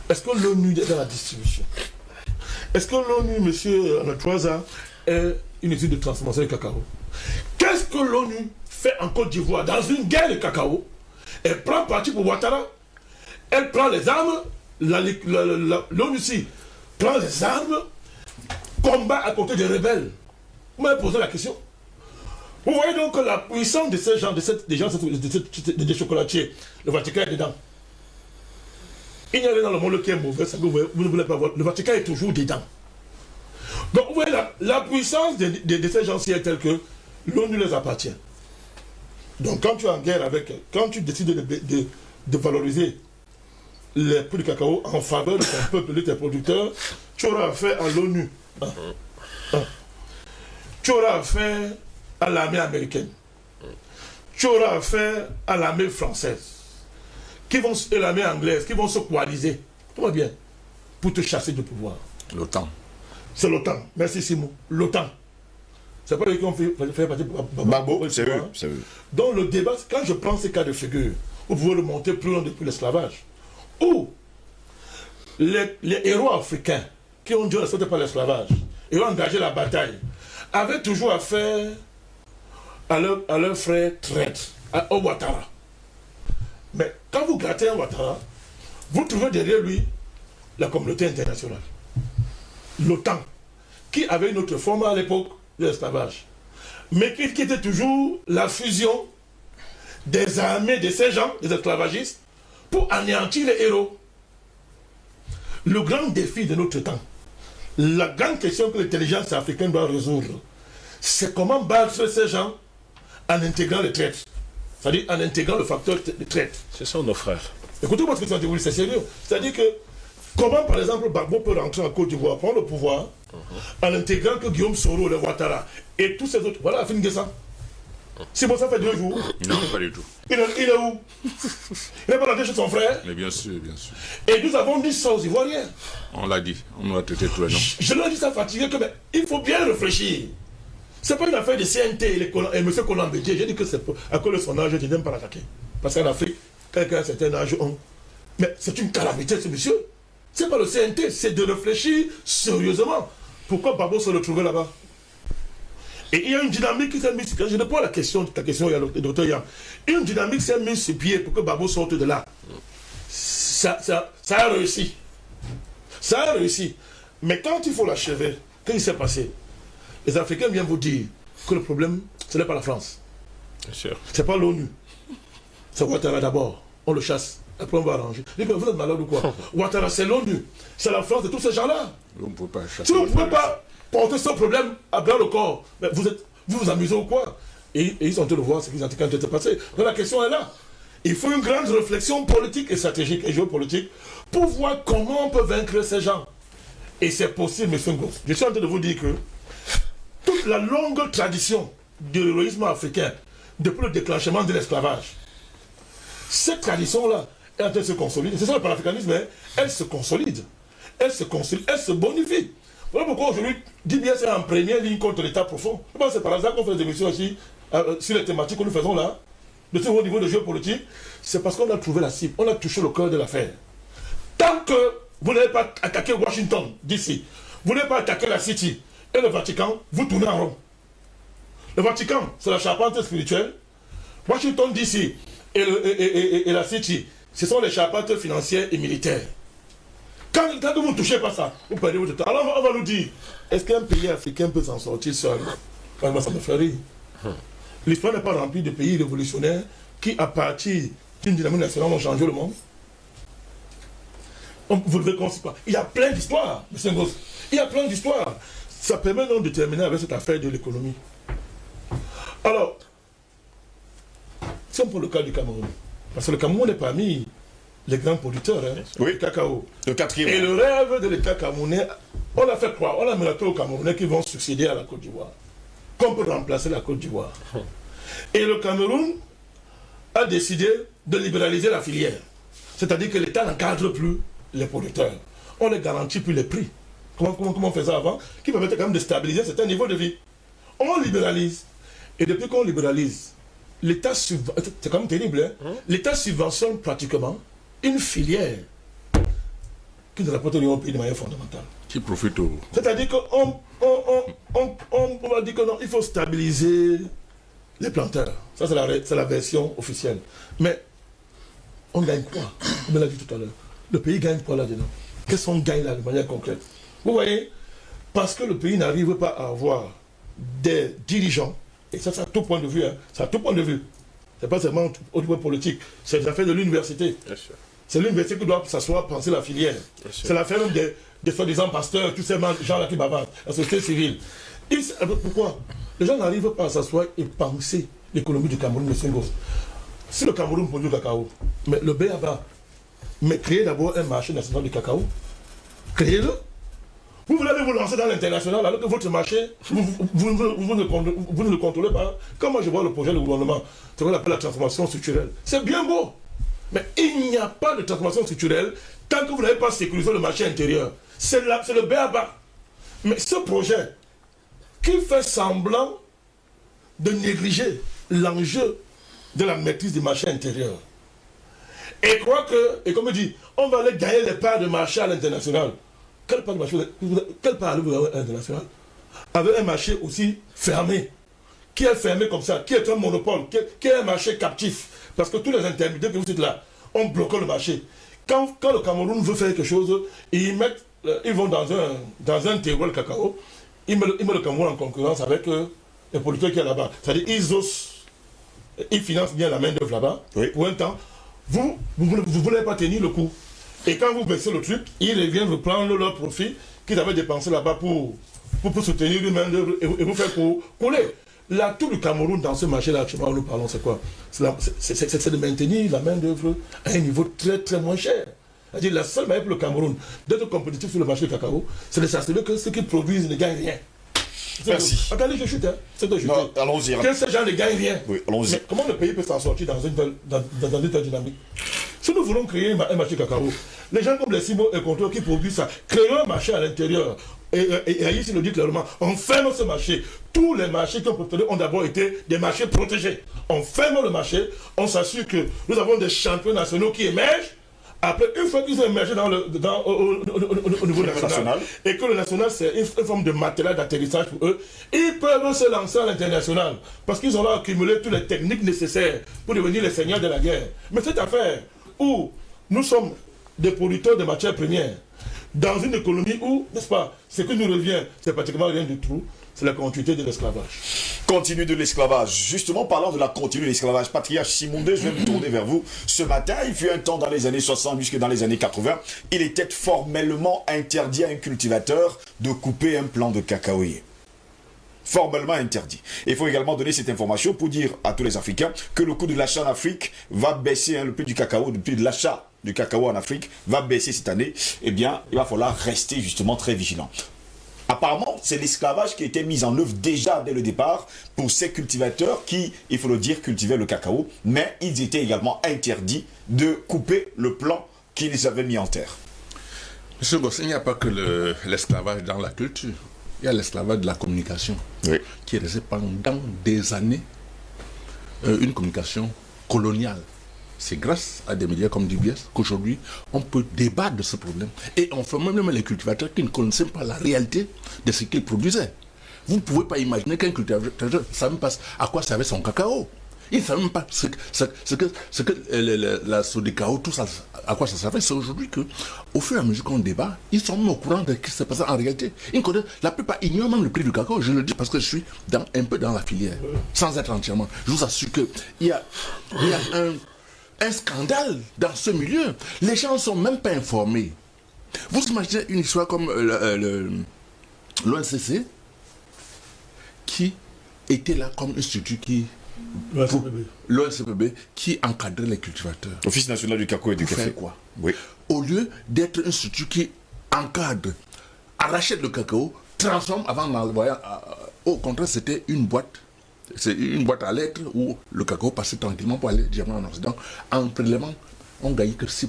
Est-ce que l'ONU est dans la distribution? Est-ce que l'ONU, monsieur Anatroisa, est une usine de transformation du cacao? Qu'est-ce que l'ONU fait en Côte d'Ivoire dans une guerre de cacao? Elle prend parti pour Ouattara. Elle prend les armes. L'ONU aussi prend les armes, combat à côté des rebelles. Vous m'avez posé la question. Vous voyez donc que la puissance de ces gens, des chocolatiers, le Vatican est dedans. Il n'y a rien dans le monde qui est mauvais, ça que vous ne voulez pas voir. Le Vatican est toujours dedans. Donc vous voyez, la puissance de ces gens-ci est telle que l'ONU les appartient. Donc quand tu es en guerre avec, quand tu décides de valoriser les prix du cacao en faveur de ton peuple, de tes producteurs, tu auras affaire à l'ONU. Tu auras affaire à l'armée américaine. Tu auras affaire à l'armée française. Et l'armée anglaise, qui vont se coaliser. Tout va bien. Pour te chasser du pouvoir. L'OTAN. C'est l'OTAN. Merci Simon. L'OTAN. C'est pas eux qui ont fait partie de Babo, c'est eux. C'est eux. Donc le débat, quand je prends ces cas de figure, vous pouvez remonter plus loin depuis l'esclavage. Où les héros africains qui ont dû rester par l'esclavage et ont engagé la bataille avaient toujours affaire à leur frère traître, au Ouattara. Mais quand vous grattez un Ouattara, vous trouvez derrière lui la communauté internationale, l'OTAN, qui avait une autre forme à l'époque de l'esclavage, mais qui était toujours la fusion des armées de ces gens, des esclavagistes, pour anéantir les héros. Le grand défi de notre temps, la grande question que l'intelligence africaine doit résoudre, c'est comment battre ces gens en intégrant les traîtres. C'est-à-dire en intégrant le facteur de traite. Ce sont nos frères. Écoutez-moi ce que tu as dit, oui, c'est sérieux. C'est-à-dire que, comment par exemple Gbagbo peut rentrer en Côte d'Ivoire, prendre le pouvoir, en intégrant que Guillaume Soro, le Ouattara, et tous ces autres, voilà, fin de ça. C'est bon, ça fait 2 jours. Non, pas du tout. Il est où? Il n'est pas rentré chez son frère. Mais bien sûr, bien sûr. Et nous avons dit ça aux Ivoiriens. On l'a dit, on nous a traité tous les noms. Je leur ai dit ça fatigué que mais, il faut bien réfléchir. C'est pas une affaire de CNT et M. Colambédier. J'ai dit que c'est à cause de son âge, je n'aime pas l'attaquer. Parce qu'en Afrique, quelqu'un à un certain âge, mais c'est une calamité, ce monsieur. C'est pas le CNT, c'est de réfléchir sérieusement. Pourquoi Babo se retrouvait là-bas? Et il y a une dynamique qui s'est mise. Je ne pas la question, il y a le docteur Yann. Une dynamique s'est mise sur pied pour que Babo sorte de là. Ça a réussi. Ça a réussi. Mais quand il faut l'achever, qu'est-ce qui s'est passé? Les Africains viennent vous dire que le problème, ce n'est pas la France. Bien sûr. Ce n'est pas l'ONU. C'est Ouattara d'abord. On le chasse. Après, on va arranger. Vous êtes malade ou quoi? Ouattara, c'est l'ONU. C'est la France de tous ces gens-là. Vous ne pouvez pas chasser. Si vous ne pouvez pas porter ce problème à bras le corps, mais vous vous amusez ou quoi? Et ils sont en train de voir ce qu'ils ont quand c'était passé. Donc la question est là. Il faut une grande réflexion politique et stratégique et géopolitique pour voir comment on peut vaincre ces gens. Et c'est possible, M. Ngoz. Je suis en train de vous dire que toute la longue tradition de l'héroïsme africain, depuis le déclenchement de l'esclavage, cette tradition-là est en train de se consolider. C'est ça le panafricanisme, hein? Elle se consolide. Elle se consolide, elle se bonifie. Voilà pourquoi aujourd'hui, Dibia c'est en première ligne contre l'État profond. C'est par hasard qu'on fait des émissions aussi sur les thématiques que nous faisons là, de ce haut niveau de géopolitique. C'est parce qu'on a trouvé la cible, on a touché le cœur de l'affaire. Tant que vous n'avez pas attaqué Washington d'ici, vous n'avez pas attaqué la City et le Vatican, vous tournez en rond. Le Vatican, c'est la charpente spirituelle. Washington DC et la City, ce sont les charpentes financières et militaires. Quand vous ne touchez pas ça, vous perdez votre temps. Alors on va nous dire, est-ce qu'un pays africain peut s'en sortir seul? Moi, ça me fait rire. L'histoire n'est pas remplie de pays révolutionnaires qui, à partir d'une dynamique nationale, ont changé le monde. Vous devez considérer. Il y a plein d'histoires, M. Ngoz. Il y a plein d'histoires. Ça permet donc de terminer avec cette affaire de l'économie. Alors, si on prend le cas du Cameroun, parce que le Cameroun est parmi les grands producteurs de cacao. Le quatrième. Et le rêve de l'État camerounais, on a fait croire, on a menacé aux Camerounais qui vont succéder à la Côte d'Ivoire, qu'on peut remplacer la Côte d'Ivoire. Et le Cameroun a décidé de libéraliser la filière. C'est-à-dire que l'État n'encadre plus les producteurs. On ne garantit plus les prix. Comment on faisait avant, qui permettait quand même de stabiliser certains niveaux de vie. On libéralise. Et depuis qu'on libéralise, l'État subventionne, c'est quand même terrible, hein? L'État subventionne pratiquement une filière qui ne rapporte rien au pays de manière fondamentale. Qui profite au... C'est-à-dire qu'on va dire que non, il faut stabiliser les planteurs. Ça, c'est la version officielle. Mais on gagne quoi? On l'a dit tout à l'heure. Le pays gagne quoi là-dedans? Qu'est-ce qu'on gagne là de manière concrète? Vous voyez, parce que le pays n'arrive pas à avoir des dirigeants, et ça, c'est à tout point de vue, hein, c'est à tout point de vue. C'est pas seulement au niveau politique, c'est l'affaire de l'université. C'est l'université qui doit s'asseoir, penser la filière. C'est l'affaire même des soi-disant pasteurs, tous ces gens-là qui bavardent, la société civile. Pourquoi? Les gens n'arrivent pas à s'asseoir et penser l'économie du Cameroun, M. Ngoz. Si le Cameroun produit du cacao, mais le BABA, mais créez d'abord un marché national du cacao. Créez-le. Vous voulez vous lancer dans l'international alors que votre marché, vous ne le contrôlez pas. Comme moi je vois le projet du gouvernement, c'est ce qu'on appelle la transformation structurelle. C'est bien beau. Mais il n'y a pas de transformation structurelle tant que vous n'avez pas sécurisé le marché intérieur. C'est le BABA. Mais ce projet qui fait semblant de négliger l'enjeu de la maîtrise du marché intérieur et croit que, et comme je dis, on va aller gagner les parts de marché à l'international. Quelle part allez-vous avoir à l'international? Avec un marché aussi fermé, qui est fermé comme ça, qui est un monopole, qui est un marché captif. Parce que tous les intermédiaires que vous dites là ont bloqué le marché. Quand le Cameroun veut faire quelque chose, ils vont dans un terroir le cacao, ils mettent le Cameroun en concurrence avec les producteurs qui sont là-bas. C'est-à-dire ils financent bien la main-d'œuvre là-bas, pour un temps. Vous ne voulez pas tenir le coup. Et quand vous baissez le truc, ils reviennent reprendre leur profit qu'ils avaient dépensé là-bas pour soutenir une main-d'œuvre et vous faire couler. L'atout du Cameroun dans ce marché-là, actuellement, où nous parlons, c'est quoi? C'est de maintenir la main-d'œuvre à un niveau très très moins cher. C'est-à-dire, la seule manière pour le Cameroun d'être compétitif sur le marché du cacao, c'est de s'assurer que ceux qui produisent ne gagnent rien. Merci. Attendez, je chute, hein. C'est de chuter. Allons-y. Que ces gens ne gagnent rien. Oui, allons-y. Mais comment le pays peut s'en sortir dans une telle dynamique? Si nous voulons créer un marché cacao, les gens comme les Simo et Contrôle qui produisent ça, créons un marché à l'intérieur. Et Aïs le dit clairement, on ferme ce marché. Tous les marchés qui ont procédé ont d'abord été des marchés protégés. On ferme le marché, on s'assure que nous avons des champions nationaux qui émergent. Après, une fois qu'ils ont émergé au niveau national, et que le national c'est une forme de matériel d'atterrissage pour eux, ils peuvent se lancer à l'international. Parce qu'ils ont là accumulé toutes les techniques nécessaires pour devenir les seigneurs de la guerre. Mais cette affaire où nous sommes des producteurs de matières premières, dans une économie où, n'est-ce pas, ce qui nous revient, c'est pratiquement rien du tout, c'est la continuité de l'esclavage. Continue de l'esclavage. Justement, parlant de la continuité de l'esclavage, Patriarche Simondé, je vais me tourner vers vous. Ce matin, il fut un temps dans les années 60 jusque dans les années 80, il était formellement interdit à un cultivateur de couper un plant de cacaoyer. Formellement interdit. Il faut également donner cette information pour dire à tous les Africains que le coût de l'achat en Afrique va baisser, le prix du cacao, le prix de l'achat du cacao en Afrique va baisser cette année. Eh bien, il va falloir rester justement très vigilant. Apparemment, c'est l'esclavage qui a été mis en œuvre déjà dès le départ pour ces cultivateurs qui, il faut le dire, cultivaient le cacao, mais ils étaient également interdits de couper le plant qu'ils avaient mis en terre. Monsieur Gossin, il n'y a pas que l'esclavage dans la culture. Il y a l'esclavage de la communication, qui est resté pendant des années une communication coloniale. C'est grâce à des médias comme DBS qu'aujourd'hui, on peut débattre de ce problème. Et on fait même les cultivateurs qui ne connaissaient pas la réalité de ce qu'ils produisaient. Vous ne pouvez pas imaginer qu'un cultivateur ne savait même pas à quoi servait son cacao. Il ne savait même pas ce que la Sodecao, tout ça, à quoi ça servait. C'est aujourd'hui que, au fur et à mesure qu'on débat, ils sont même au courant de ce qui s'est passé en réalité. La plupart ignorent même le prix du cacao. Je le dis parce que je suis un peu dans la filière, sans être entièrement. Je vous assure qu'il y a un scandale dans ce milieu. Les gens ne sont même pas informés. Vous imaginez une histoire comme l'ONCC, qui était là comme une structure l'ONCPB qui encadrait les cultivateurs. Office national du cacao et du café. Faire quoi? Oui. Au lieu d'être une structure qui encadre, rachète le cacao, transforme avant d'envoyer. Au contraire, c'était une boîte. C'est une boîte à lettres où le cacao passait tranquillement pour aller directement en Occident. En prélèvement, on ne gagnait que 6%.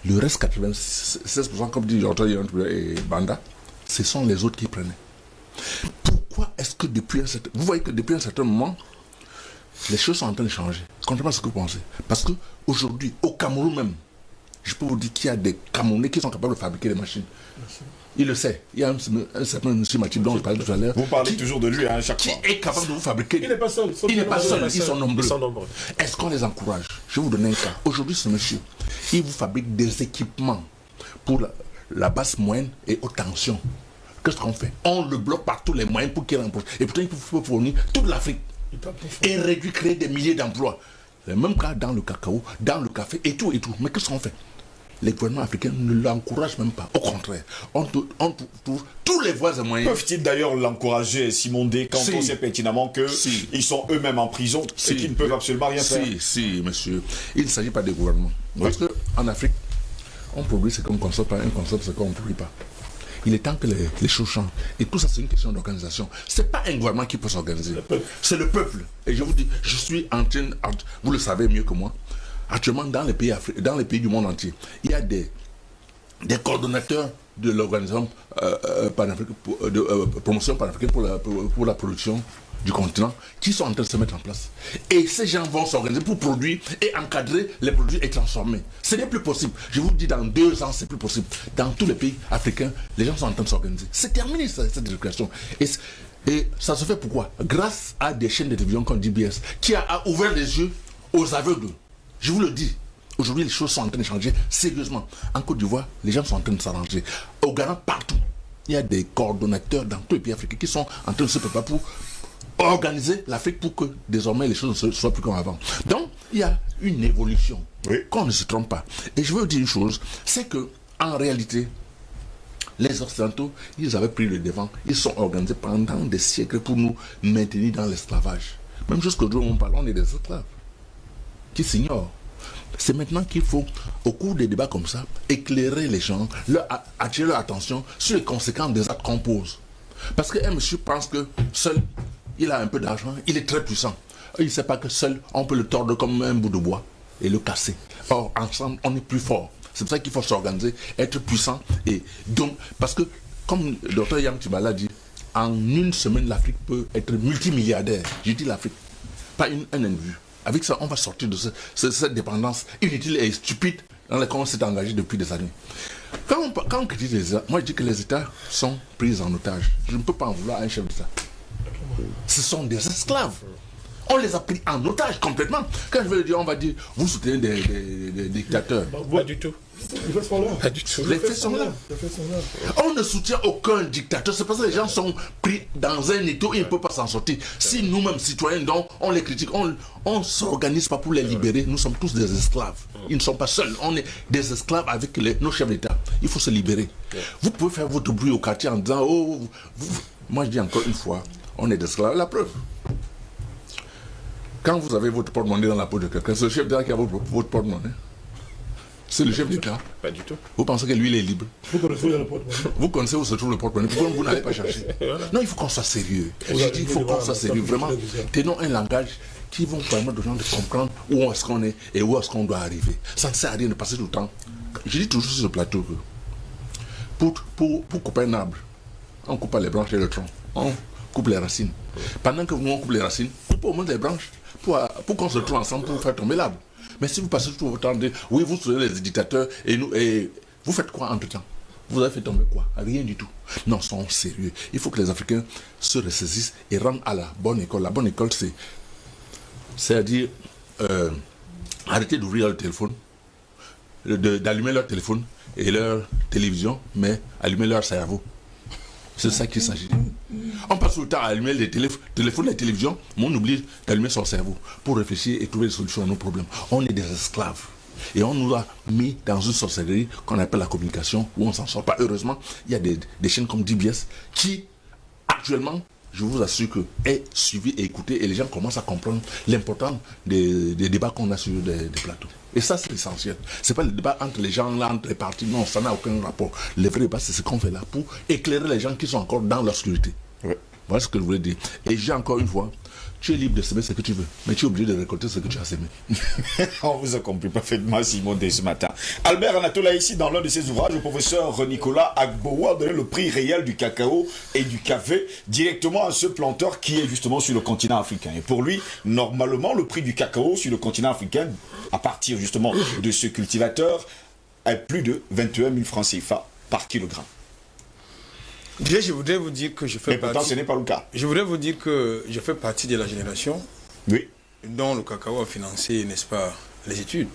Le reste, 96%, comme dit Jean-Claude et Banda, ce sont les autres qui prenaient. Pourquoi est-ce que depuis un certain... Vous voyez que depuis un certain moment, les choses sont en train de changer. Contrairement à ce que vous pensez. Parce qu'aujourd'hui, au Cameroun même, je peux vous dire qu'il y a des Camerounais qui sont capables de fabriquer des machines. Il le sait. Il y a un certain monsieur Mathieu dont je parlais tout à l'heure. Vous parlez toujours de lui à chaque fois. Qui est capable de vous fabriquer. Il n'est pas seul. Il n'est pas seul. Ils sont nombreux. Est-ce qu'on les encourage? Je vais vous donner un cas. Aujourd'hui, ce monsieur, il vous fabrique des équipements pour la basse, moyenne et haute tension. Qu'est-ce qu'on fait? On le bloque par tous les moyens pour qu'il remporte. Et pourtant, il faut fournir toute l'Afrique. Et réduire, créer des milliers d'emplois. Le même cas dans le cacao, dans le café et tout et tout. Mais qu'est-ce qu'on fait? Les gouvernements africains ne l'encouragent même pas. Au contraire, on trouve tous les voies et moyens. Peuvent-ils d'ailleurs l'encourager, Simon D, quand on sait pertinemment qu'ils sont eux-mêmes en prison et qu'ils ne peuvent absolument rien faire? Si, monsieur. Il ne s'agit pas des gouvernements. Parce qu'en Afrique, on produit ce qu'on consomme pas, on consomme ce qu'on ne produit pas. Il est temps que les choses changent. Et tout ça, c'est une question d'organisation. Ce n'est pas un gouvernement qui peut s'organiser. C'est le peuple. Et je vous dis, je suis en train, vous le savez mieux que moi, actuellement dans les pays du monde entier, il y a des coordonnateurs de l'organisation de promotion panafricaine pour la production du continent qui sont en train de se mettre en place. Et ces gens vont s'organiser pour produire et encadrer les produits et transformer. Ce n'est plus possible. Je vous dis, dans 2 ans, c'est plus possible. Dans tous les pays africains, les gens sont en train de s'organiser. C'est terminé cette éducation. Et ça se fait pourquoi? Grâce à des chaînes de télévision comme DBS qui a ouvert les yeux aux aveugles. Je vous le dis. Aujourd'hui, les choses sont en train de changer sérieusement. En Côte d'Ivoire, les gens sont en train de s'arranger. Au Ghana, partout. Il y a des coordonnateurs dans tous les pays africains qui sont en train de se préparer pour organiser l'Afrique pour que désormais les choses ne soient plus comme avant. Donc, il y a une évolution. Oui. Qu'on ne se trompe pas. Et je veux dire une chose, c'est que en réalité, les Occidentaux, ils avaient pris le devant. Ils sont organisés pendant des siècles pour nous maintenir dans l'esclavage. Même jusqu'aujourd'hui, on parle, on est des esclaves qui s'ignorent. C'est maintenant qu'il faut, au cours des débats comme ça, éclairer les gens, attirer leur attention sur les conséquences des actes qu'on pose. Parce qu'un monsieur pense que seul, il a un peu d'argent, il est très puissant. Il ne sait pas que seul, on peut le tordre comme un bout de bois et le casser. Or, ensemble, on est plus fort. C'est pour ça qu'il faut s'organiser, être puissant. Et donc, parce que, comme le docteur Yam Tibala dit, en une semaine, l'Afrique peut être multimilliardaire. J'ai dit l'Afrique, pas un individu. Avec ça, on va sortir de cette dépendance inutile et stupide dans laquelle on s'est engagé depuis des années. Quand on critique les États, moi je dis que les États sont pris en otage. Je ne peux pas en vouloir à un chef d'État. Ce sont des esclaves. On les a pris en otage complètement. Quand je vais le dire, on va dire, vous soutenez des dictateurs. Pas du tout. Les faits sont là. Pas du tout. Les faits sont là. On ne soutient aucun dictateur. C'est parce que les gens sont pris dans un étau et ils ne peuvent pas s'en sortir. Si nous-mêmes, citoyens, donc, on les critique, on ne s'organise pas pour les libérer. Nous sommes tous des esclaves. Ils ne sont pas seuls. On est des esclaves avec nos chefs d'État. Il faut se libérer. Vous pouvez faire votre bruit au quartier en disant, moi je dis encore une fois, on est des esclaves. La preuve. Quand vous avez votre porte-monnaie dans la peau de quelqu'un, c'est le chef d'État qui a votre porte-monnaie. C'est le chef d'État. Pas du tout. Vous pensez que lui, il est libre. Vous connaissez le porte-monnaie. Vous connaissez où se trouve le porte-monnaie. Pourquoi vous n'allez pas chercher? Non, il faut qu'on soit sérieux. J'ai dit, il faut qu'on soit sérieux. Vraiment, tenons un langage qui va permettre aux gens de comprendre où est-ce qu'on est et où est-ce qu'on doit arriver. Ça ne sert à rien de passer tout le temps. Je dis toujours sur ce plateau que pour couper un arbre, on coupe pas les branches et le tronc. On coupe les racines. Pendant que on coupe les racines, on coupe au moins les branches pour qu'on se trouve ensemble pour faire tomber l'arbre. Mais si vous passez tout votre temps de dire, oui, vous soutenez les dictateurs et vous faites quoi entre temps? Vous avez fait tomber quoi? Rien du tout. Non, soyons sérieux. Il faut que les Africains se ressaisissent et rentrent à la bonne école. La bonne école, c'est-à-dire arrêter d'ouvrir le téléphone, d'allumer leur téléphone et leur télévision, mais allumer leur cerveau. C'est ça qu'il s'agit. On passe le temps à allumer les téléphones et les télévisions, mais on oublie d'allumer son cerveau pour réfléchir et trouver des solutions à nos problèmes. On est des esclaves. Et on nous a mis dans une sorcellerie qu'on appelle la communication, où on ne s'en sort pas. Heureusement, il y a des chaînes comme DBS qui, actuellement, je vous assure que est suivi et écouté, et les gens commencent à comprendre l'importance des débats qu'on a sur des plateaux. Et ça, c'est l'essentiel. Ce n'est pas le débat entre les gens, là, entre les partis. Non, ça n'a aucun rapport. Le vrai débat, c'est ce qu'on fait là pour éclairer les gens qui sont encore dans l'obscurité. Ouais. Voilà ce que je voulais dire. Et j'ai encore une fois, tu es libre de semer ce que tu veux, mais tu es obligé de récolter ce que tu as semé. On vous a compris parfaitement, Simon, dès ce matin. Albert Anatola, ici, dans l'un de ses ouvrages, le professeur Nicolas Agboa a donné le prix réel du cacao et du café directement à ce planteur qui est justement sur le continent africain. Et pour lui, normalement, le prix du cacao sur le continent africain, à partir justement de ce cultivateur, est plus de 21 000 francs CFA par kilogramme. Déjà, je voudrais vous dire que je fais Mais pourtant, ce n'est pas le cas. Je voudrais vous dire que je fais partie de la génération dont le cacao a financé, n'est-ce pas, les études.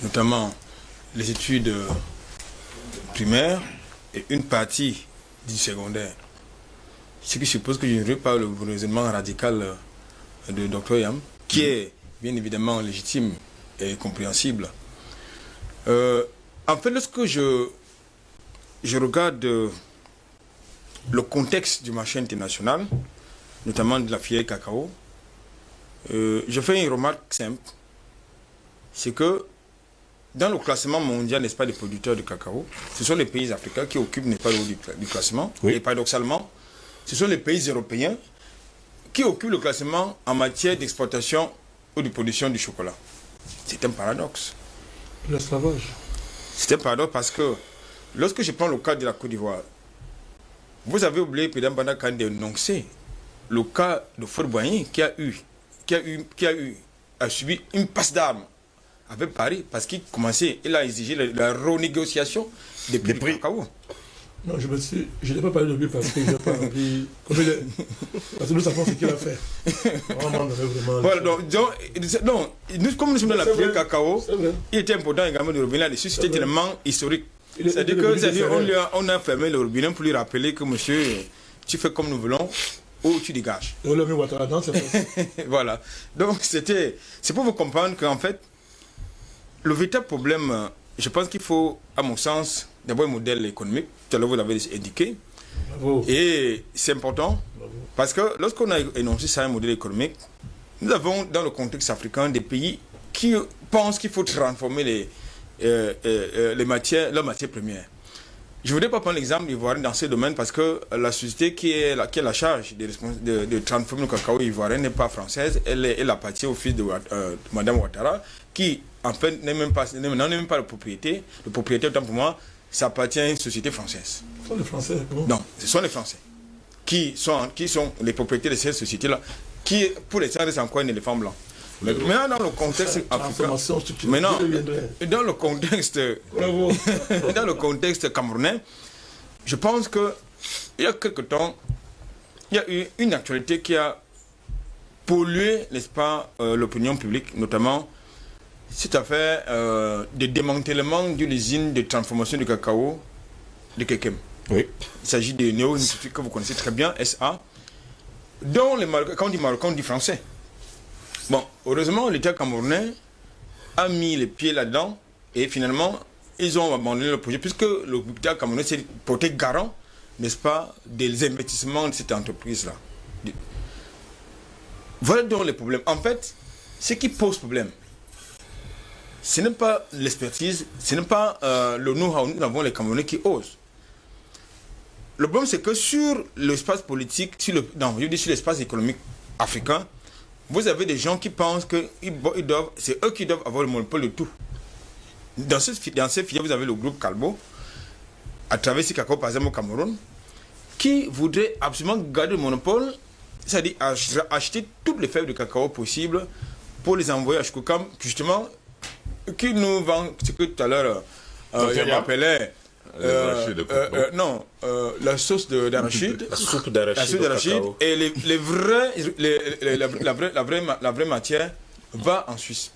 Notamment les études primaires et une partie du secondaire. Ce qui suppose que je ne veux pas le raisonnement radical de Dr Yam, qui est bien évidemment légitime et compréhensible. En fait, lorsque je regarde le contexte du marché international, notamment de la filière cacao, je fais une remarque simple. C'est que dans le classement mondial, n'est-ce pas, des producteurs de cacao, ce sont les pays africains qui occupent, n'est-ce pas, le haut du classement. Et paradoxalement, ce sont les pays européens qui occupent le classement en matière d'exportation ou de production du chocolat. C'est un paradoxe. L'esclavage. C'est un paradoxe parce que lorsque je prends le cas de la Côte d'Ivoire, vous avez oublié, Président Banakan, d'énoncer le cas de Fort Boigny qui a subi une passe d'armes avec Paris parce qu'il commençait, il a exigé la renégociation des prix du cacao. Non, je n'ai pas parlé de lui parce que je n'ai pas envie. Parce que nous savons ce qu'il a fait. Voilà, donc, nous, comme nous sommes dans la filière cacao, il était important également de revenir là-dessus. C'était tellement historique. C'est-à-dire qu'on a fermé le robinet pour lui rappeler que monsieur, tu fais comme nous voulons ou tu dégages. On l'a mis Ouattara dans cette Voilà. Donc c'est pour vous comprendre qu'en fait, le véritable problème, je pense qu'il faut, à mon sens, d'abord un modèle économique. Tout à l'heure, vous l'avez indiqué. Bravo. Et c'est important. Bravo. Parce que lorsqu'on a énoncé ça, un modèle économique, nous avons dans le contexte africain des pays qui pensent qu'il faut transformer leurs matières premières. Je ne voudrais pas prendre l'exemple ivoirien dans ce domaine parce que la société qui est la charge de transformer le cacao ivoirien n'est pas française, elle appartient au fils de Madame Ouattara, qui en fait n'en est même pas la propriété. Le propriétaire, autant pour moi, ça appartient à une société française. Ce sont les Français. Non, ce sont les Français qui sont les propriétaires de cette société-là, qui pour les restent encore un éléphant blanc. Maintenant, dans le contexte africain, dans le contexte camerounais, je pense que il y a quelque temps, il y a eu une actualité qui a pollué, n'est-ce pas, l'opinion publique, notamment cette affaire de démantèlement d'une usine de transformation du cacao de Kekem. Oui. Il s'agit de Néo Institut que vous connaissez très bien, SA, dont les Marocains, quand on dit Marocain, on dit français. Bon, heureusement, l'État camerounais a mis les pieds là-dedans et finalement, ils ont abandonné le projet puisque l'État camerounais s'est porté garant, n'est-ce pas, des investissements de cette entreprise-là. Voilà donc les problèmes. En fait, ce qui pose problème, ce n'est pas l'expertise, ce n'est pas le know-how. Nous avons les Camerounais qui osent. Le problème, c'est que sur l'espace politique, sur l'espace économique africain, vous avez des gens qui pensent que c'est eux qui doivent avoir le monopole de tout. Dans ces filières, vous avez le groupe Calbo, à travers Sikako, par exemple, au Cameroun, qui voudrait absolument garder le monopole, c'est-à-dire acheter toutes les fèves de cacao possibles pour les envoyer à Chukukam, justement, qui nous vend ce que tout à l'heure, je m'appelais Non, la sauce d'arachide. La soupe d'arachide. Et la vraie matière va en Suisse.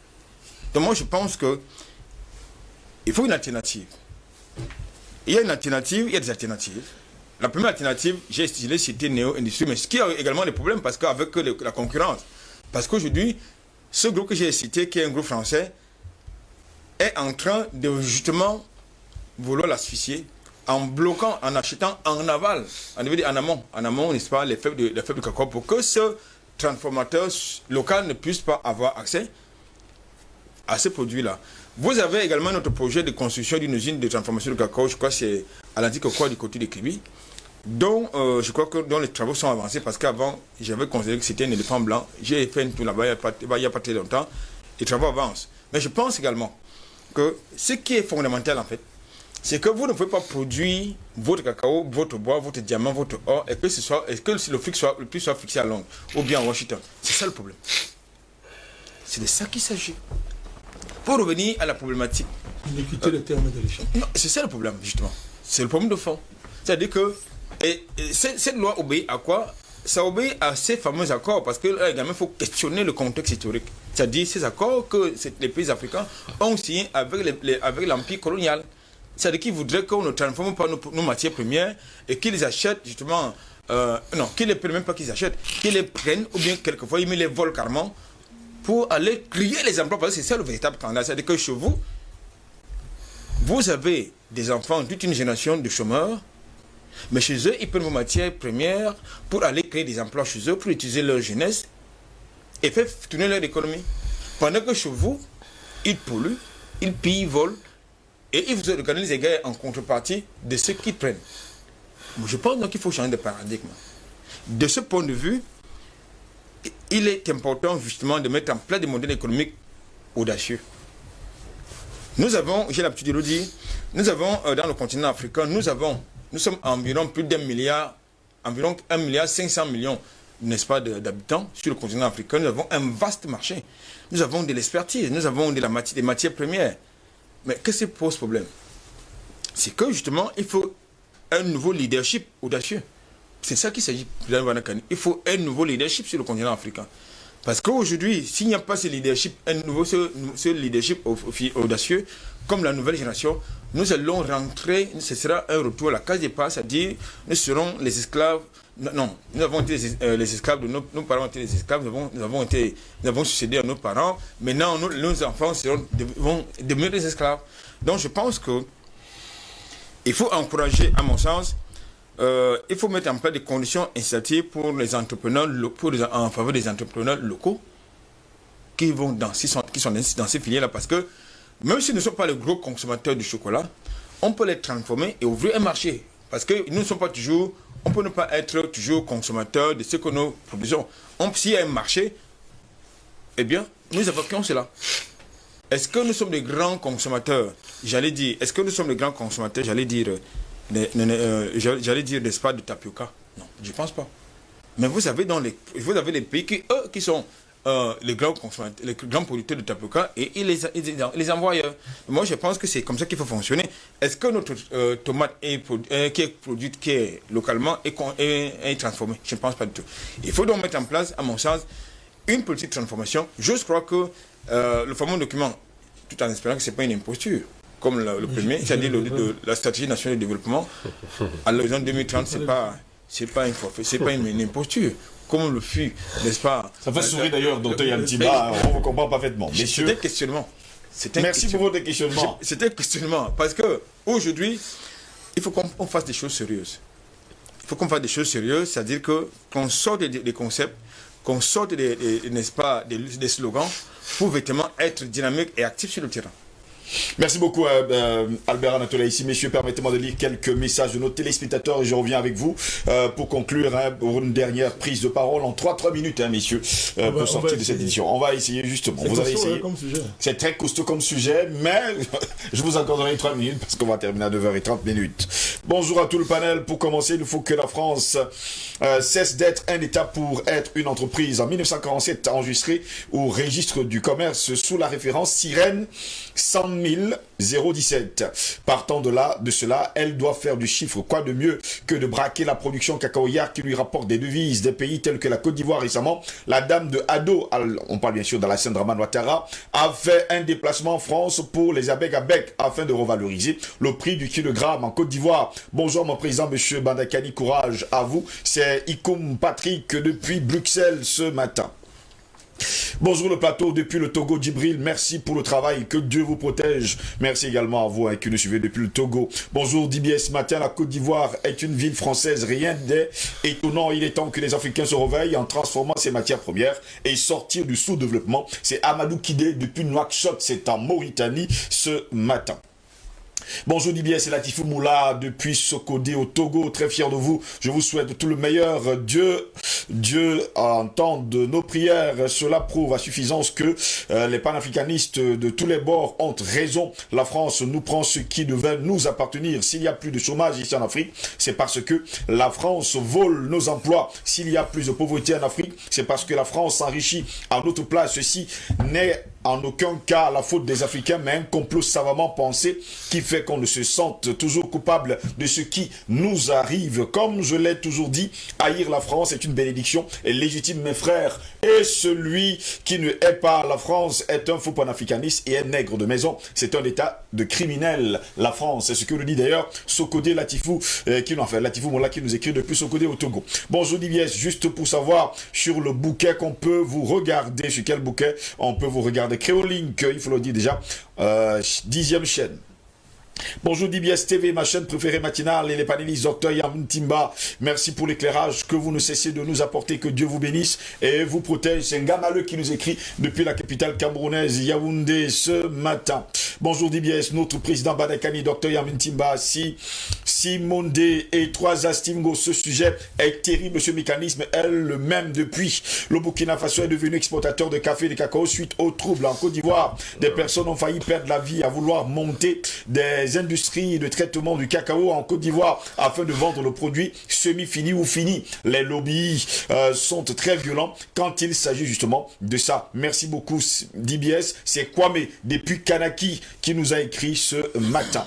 Donc moi je pense que il faut une alternative. Il y a une alternative, il y a des alternatives. La première alternative, j'ai cité néo-industrie, mais ce qui a également des problèmes parce qu'avec la concurrence. Parce qu'aujourd'hui, ce groupe que j'ai cité, qui est un groupe français, est en train de justement vouloir l'asphyxier en bloquant, en achetant en aval, en amont, n'est-ce pas, les fèves de cacao pour que ce transformateur local ne puisse pas avoir accès à ces produits-là. Vous avez également notre projet de construction d'une usine de transformation de cacao, je crois que c'est à l'Antique-Cocoa du côté de Kribi, dont je crois que dont les travaux sont avancés parce qu'avant, j'avais considéré que c'était un éléphant blanc. J'ai fait une tour là-bas il n'y a pas très longtemps. Les travaux avancent. Mais je pense également que ce qui est fondamental en fait, c'est que vous ne pouvez pas produire votre cacao, votre bois, votre diamant, votre or, et que le prix soit fixé à Londres ou bien à Washington. C'est ça le problème. C'est de ça qu'il s'agit. Pour revenir à la problématique. L'équité des termes de l'échange. Non, c'est ça le problème, justement. C'est le problème de fond. C'est-à-dire que cette loi obéit à quoi? Ça obéit à ces fameux accords, parce que là également, il faut questionner le contexte historique. C'est-à-dire ces accords que les pays africains ont signés avec l'empire colonial. C'est-à-dire qu'ils voudraient qu'on ne transforme pas nos matières premières et qu'ils les achètent justement, non, qu'ils ne les prennent même pas qu'ils achètent, qu'ils les prennent ou bien quelquefois ils les volent carrément pour aller créer les emplois, parce que c'est ça le véritable scandale. C'est-à-dire que chez vous, vous avez des enfants, toute une génération de chômeurs, mais chez eux, ils prennent vos matières premières pour aller créer des emplois chez eux, pour utiliser leur jeunesse et faire tourner leur économie. Pendant que chez vous, ils polluent, ils pillent, ils volent, et ils vous organisent les gars en contrepartie de ce qu'ils prennent. Je pense donc qu'il faut changer de paradigme. De ce point de vue, il est important justement de mettre en place des modèles économiques audacieux. Nous avons, j'ai l'habitude de le dire, nous avons dans le continent africain, nous sommes environ plus d'1 milliard, environ 1,5 milliard, n'est-ce pas, d'habitants sur le continent africain. Nous avons un vaste marché. Nous avons de l'expertise, nous avons des matières premières. Mais qu'est-ce qui pose problème? C'est que justement, il faut un nouveau leadership audacieux. C'est ça qu'il s'agit. Il faut un nouveau leadership sur le continent africain. Parce qu'aujourd'hui, s'il n'y a pas ce leadership, ce leadership audacieux, comme la nouvelle génération, nous allons rentrer, ce sera un retour à la case départ, c'est-à-dire nous serons les esclaves. Non, nous avons été les esclaves de nos parents ont été les esclaves, nous avons succédé à nos parents. Maintenant, nos enfants vont devenir des esclaves. Donc, je pense que il faut encourager, à mon sens, il faut mettre en place des conditions incitatives pour les entrepreneurs en faveur des entrepreneurs locaux qui sont dans ces filières-là, parce que même si nous ne sommes pas les gros consommateurs du chocolat, on peut les transformer et ouvrir un marché. Parce que nous ne sommes pas toujours, on peut ne pas être toujours consommateurs de ce que nous produisons. S'il y a un marché, eh bien, nous évoquons cela. Est-ce que nous sommes des grands consommateurs? J'allais dire, n'est-ce pas, de tapioca? Non, je ne pense pas. Mais vous avez les pays qui sont les grands consommateurs, les grands producteurs de tapioca, et ils les envoient ailleurs. Moi, je pense que c'est comme ça qu'il faut fonctionner. Est-ce que notre tomate qui est produite localement est transformée? Je ne pense pas du tout. Il faut donc mettre en place, à mon sens, une politique de transformation. Je crois que le fameux document, tout en espérant que ce n'est pas une imposture, comme le premier, c'est-à-dire la stratégie nationale de développement, à l'horizon 2030, c'est pas une imposture, comme le fut, n'est-ce pas? Ça fait sourire d'ailleurs, docteur Yantiba, on vous comprend parfaitement. C'était un questionnement. Merci pour votre questionnement. C'était un questionnement, parce qu'aujourd'hui, il faut qu'on fasse des choses sérieuses. Il faut qu'on fasse des choses sérieuses, c'est-à-dire qu'on sorte des concepts, qu'on sorte n'est-ce pas, des slogans, pour véritablement être dynamique et actif sur le terrain. Merci beaucoup Albert Anatola ici. Messieurs, permettez-moi de lire quelques messages de nos téléspectateurs et je reviens avec vous pour conclure pour une dernière prise de parole en 3 minutes, messieurs, pour sortir de cette édition. On va essayer justement. Vous allez essayer. C'est très costaud comme sujet, mais je vous accorderai 3 minutes parce qu'on va terminer à 9h30 minutes. Bonjour à tout le panel. Pour commencer, il faut que la France cesse d'être un État pour être une entreprise. En 1947, enregistré au registre du commerce sous la référence Sirène 109 017. Partant de cela, elle doit faire du chiffre. Quoi de mieux que de braquer la production cacaoyère qui lui rapporte des devises des pays tels que la Côte d'Ivoire récemment. La dame de Ado, on parle bien sûr d'Alassane Dramane Ouattara, a fait un déplacement en France pour les abeilles à bec afin de revaloriser le prix du kilogramme en Côte d'Ivoire. Bonjour mon président, monsieur Bandakani, courage à vous. C'est Ikoum Patrick depuis Bruxelles ce matin. Bonjour le plateau depuis le Togo, Djibril, merci pour le travail, que Dieu vous protège. Merci également à vous qui nous suivez depuis le Togo. Bonjour DBS, ce matin la Côte d'Ivoire est une ville française, rien d'étonnant. Il est temps que les Africains se réveillent en transformant ces matières premières et sortir du sous-développement. C'est Amadou Kidé depuis Nouakchott, c'est en Mauritanie ce matin. Bonjour DBS, c'est Latifou Moula depuis Sokodé au Togo, très fier de vous. Je vous souhaite tout le meilleur. Dieu entende nos prières. Cela prouve à suffisance que les panafricanistes de tous les bords ont raison. La France nous prend ce qui devait nous appartenir. S'il y a plus de chômage ici en Afrique, c'est parce que la France vole nos emplois. S'il y a plus de pauvreté en Afrique, c'est parce que la France s'enrichit à notre place. Ceci n'est en aucun cas la faute des Africains, mais un complot savamment pensé qui fait qu'on ne se sente toujours coupable de ce qui nous arrive. Comme je l'ai toujours dit, haïr la France est une bénédiction et légitime, mes frères. Et celui qui ne hait pas la France est un faux panafricaniste et un nègre de maison. C'est un état de criminel, la France. C'est ce que nous dit d'ailleurs Sokodé Latifou, Latifou Moula qui nous écrit depuis Sokodé au Togo. Bonjour DBS, juste pour savoir sur le bouquet qu'on peut vous regarder, sur quel bouquet on peut vous regarder. Créolink, il faut le dire déjà, 10e chaîne. Bonjour DBS TV, ma chaîne préférée matinale et les panélistes Dr Yamoun Timba. Merci pour l'éclairage que vous ne cessez de nous apporter. Que Dieu vous bénisse et vous protège. C'est un gars malheureux qui nous écrit depuis la capitale camerounaise Yaoundé ce matin. Bonjour DBS, notre président Badakani, Dr Yamoun Timba, Simondé et 3 Astingo. Ce sujet est terrible. Monsieur Mécanisme est le même depuis. Le Burkina Faso est devenu exportateur de café et de cacao suite aux troubles en Côte d'Ivoire. Des personnes ont failli perdre la vie à vouloir monter des industries de traitement du cacao en Côte d'Ivoire afin de vendre le produit semi-fini ou fini. Les lobbies sont très violents quand il s'agit justement de ça. Merci beaucoup DBS. C'est Kwame depuis Kanaki qui nous a écrit ce matin.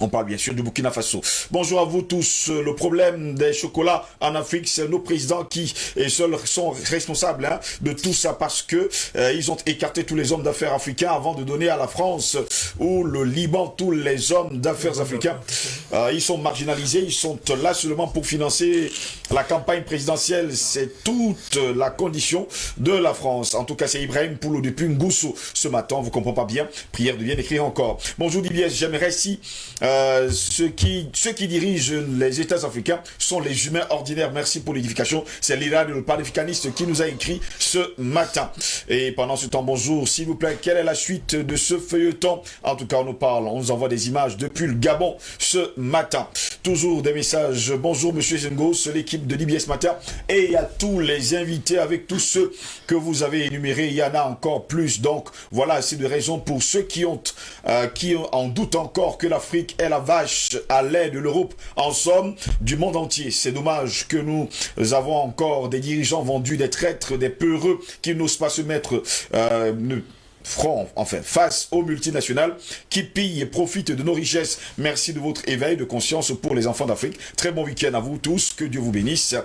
On parle bien sûr du Burkina Faso. Bonjour à vous tous. Le problème des chocolats en Afrique, c'est nos présidents qui seuls sont responsables de tout ça parce que ils ont écarté tous les hommes d'affaires africains avant de donner à la France ou le Liban tous les hommes d'affaires africains. Ils sont marginalisés, ils sont là seulement pour financer la campagne présidentielle. C'est toute la condition de la France. En tout cas, c'est Ibrahim Poulo depuis Ngoussou ce matin. Vous comprenez pas bien. Prière de bien écrire encore. Bonjour DBS, j'aimerais si ceux qui dirigent les États africains sont les humains ordinaires. Merci pour l'édification. C'est l'Iran, le panafricaniste, qui nous a écrit ce matin. Et pendant ce temps, bonjour, s'il vous plaît, quelle est la suite de ce feuilleton? En tout cas, on nous parle, on nous envoie des images depuis le Gabon ce matin. Toujours des messages. Bonjour, monsieur Zengos, l'équipe de DBS Matin. Et à tous les invités, avec tous ceux que vous avez énumérés, il y en a encore plus. Donc, voilà, c'est de raison pour ceux qui en doutent encore que l'Afrique est la vache à lait de l'Europe, en somme, du monde entier. C'est dommage que nous avons encore des dirigeants vendus, des traîtres, des peureux qui n'osent pas se mettre face aux multinationales qui pillent et profitent de nos richesses. Merci de votre éveil de conscience pour les enfants d'Afrique. Très bon week-end à vous tous. Que Dieu vous bénisse.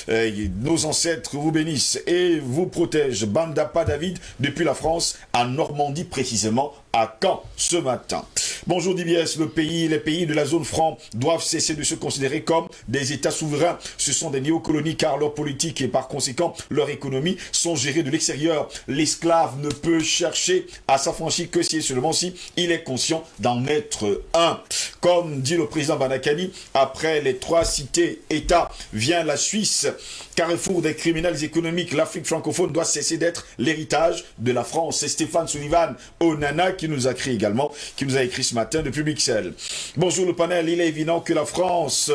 Nos ancêtres vous bénissent et vous protègent. Bandapa David depuis la France, à Normandie précisément, à Caen ce matin. Bonjour DBS, les pays de la zone franc doivent cesser de se considérer comme des États souverains. Ce sont des néocolonies car leur politique et par conséquent leur économie sont gérées de l'extérieur. L'esclave ne peut chercher à s'affranchir que si et seulement si il est conscient d'en être un. Comme dit le président Banakani, après les 3 cités États vient la Suisse. Carrefour des criminels économiques, l'Afrique francophone doit cesser d'être l'héritage de la France. C'est Stéphane Sullivan Onana qui nous a écrit également, qui nous a écrit ce matin depuis Bruxelles. Bonjour le panel, il est évident que la France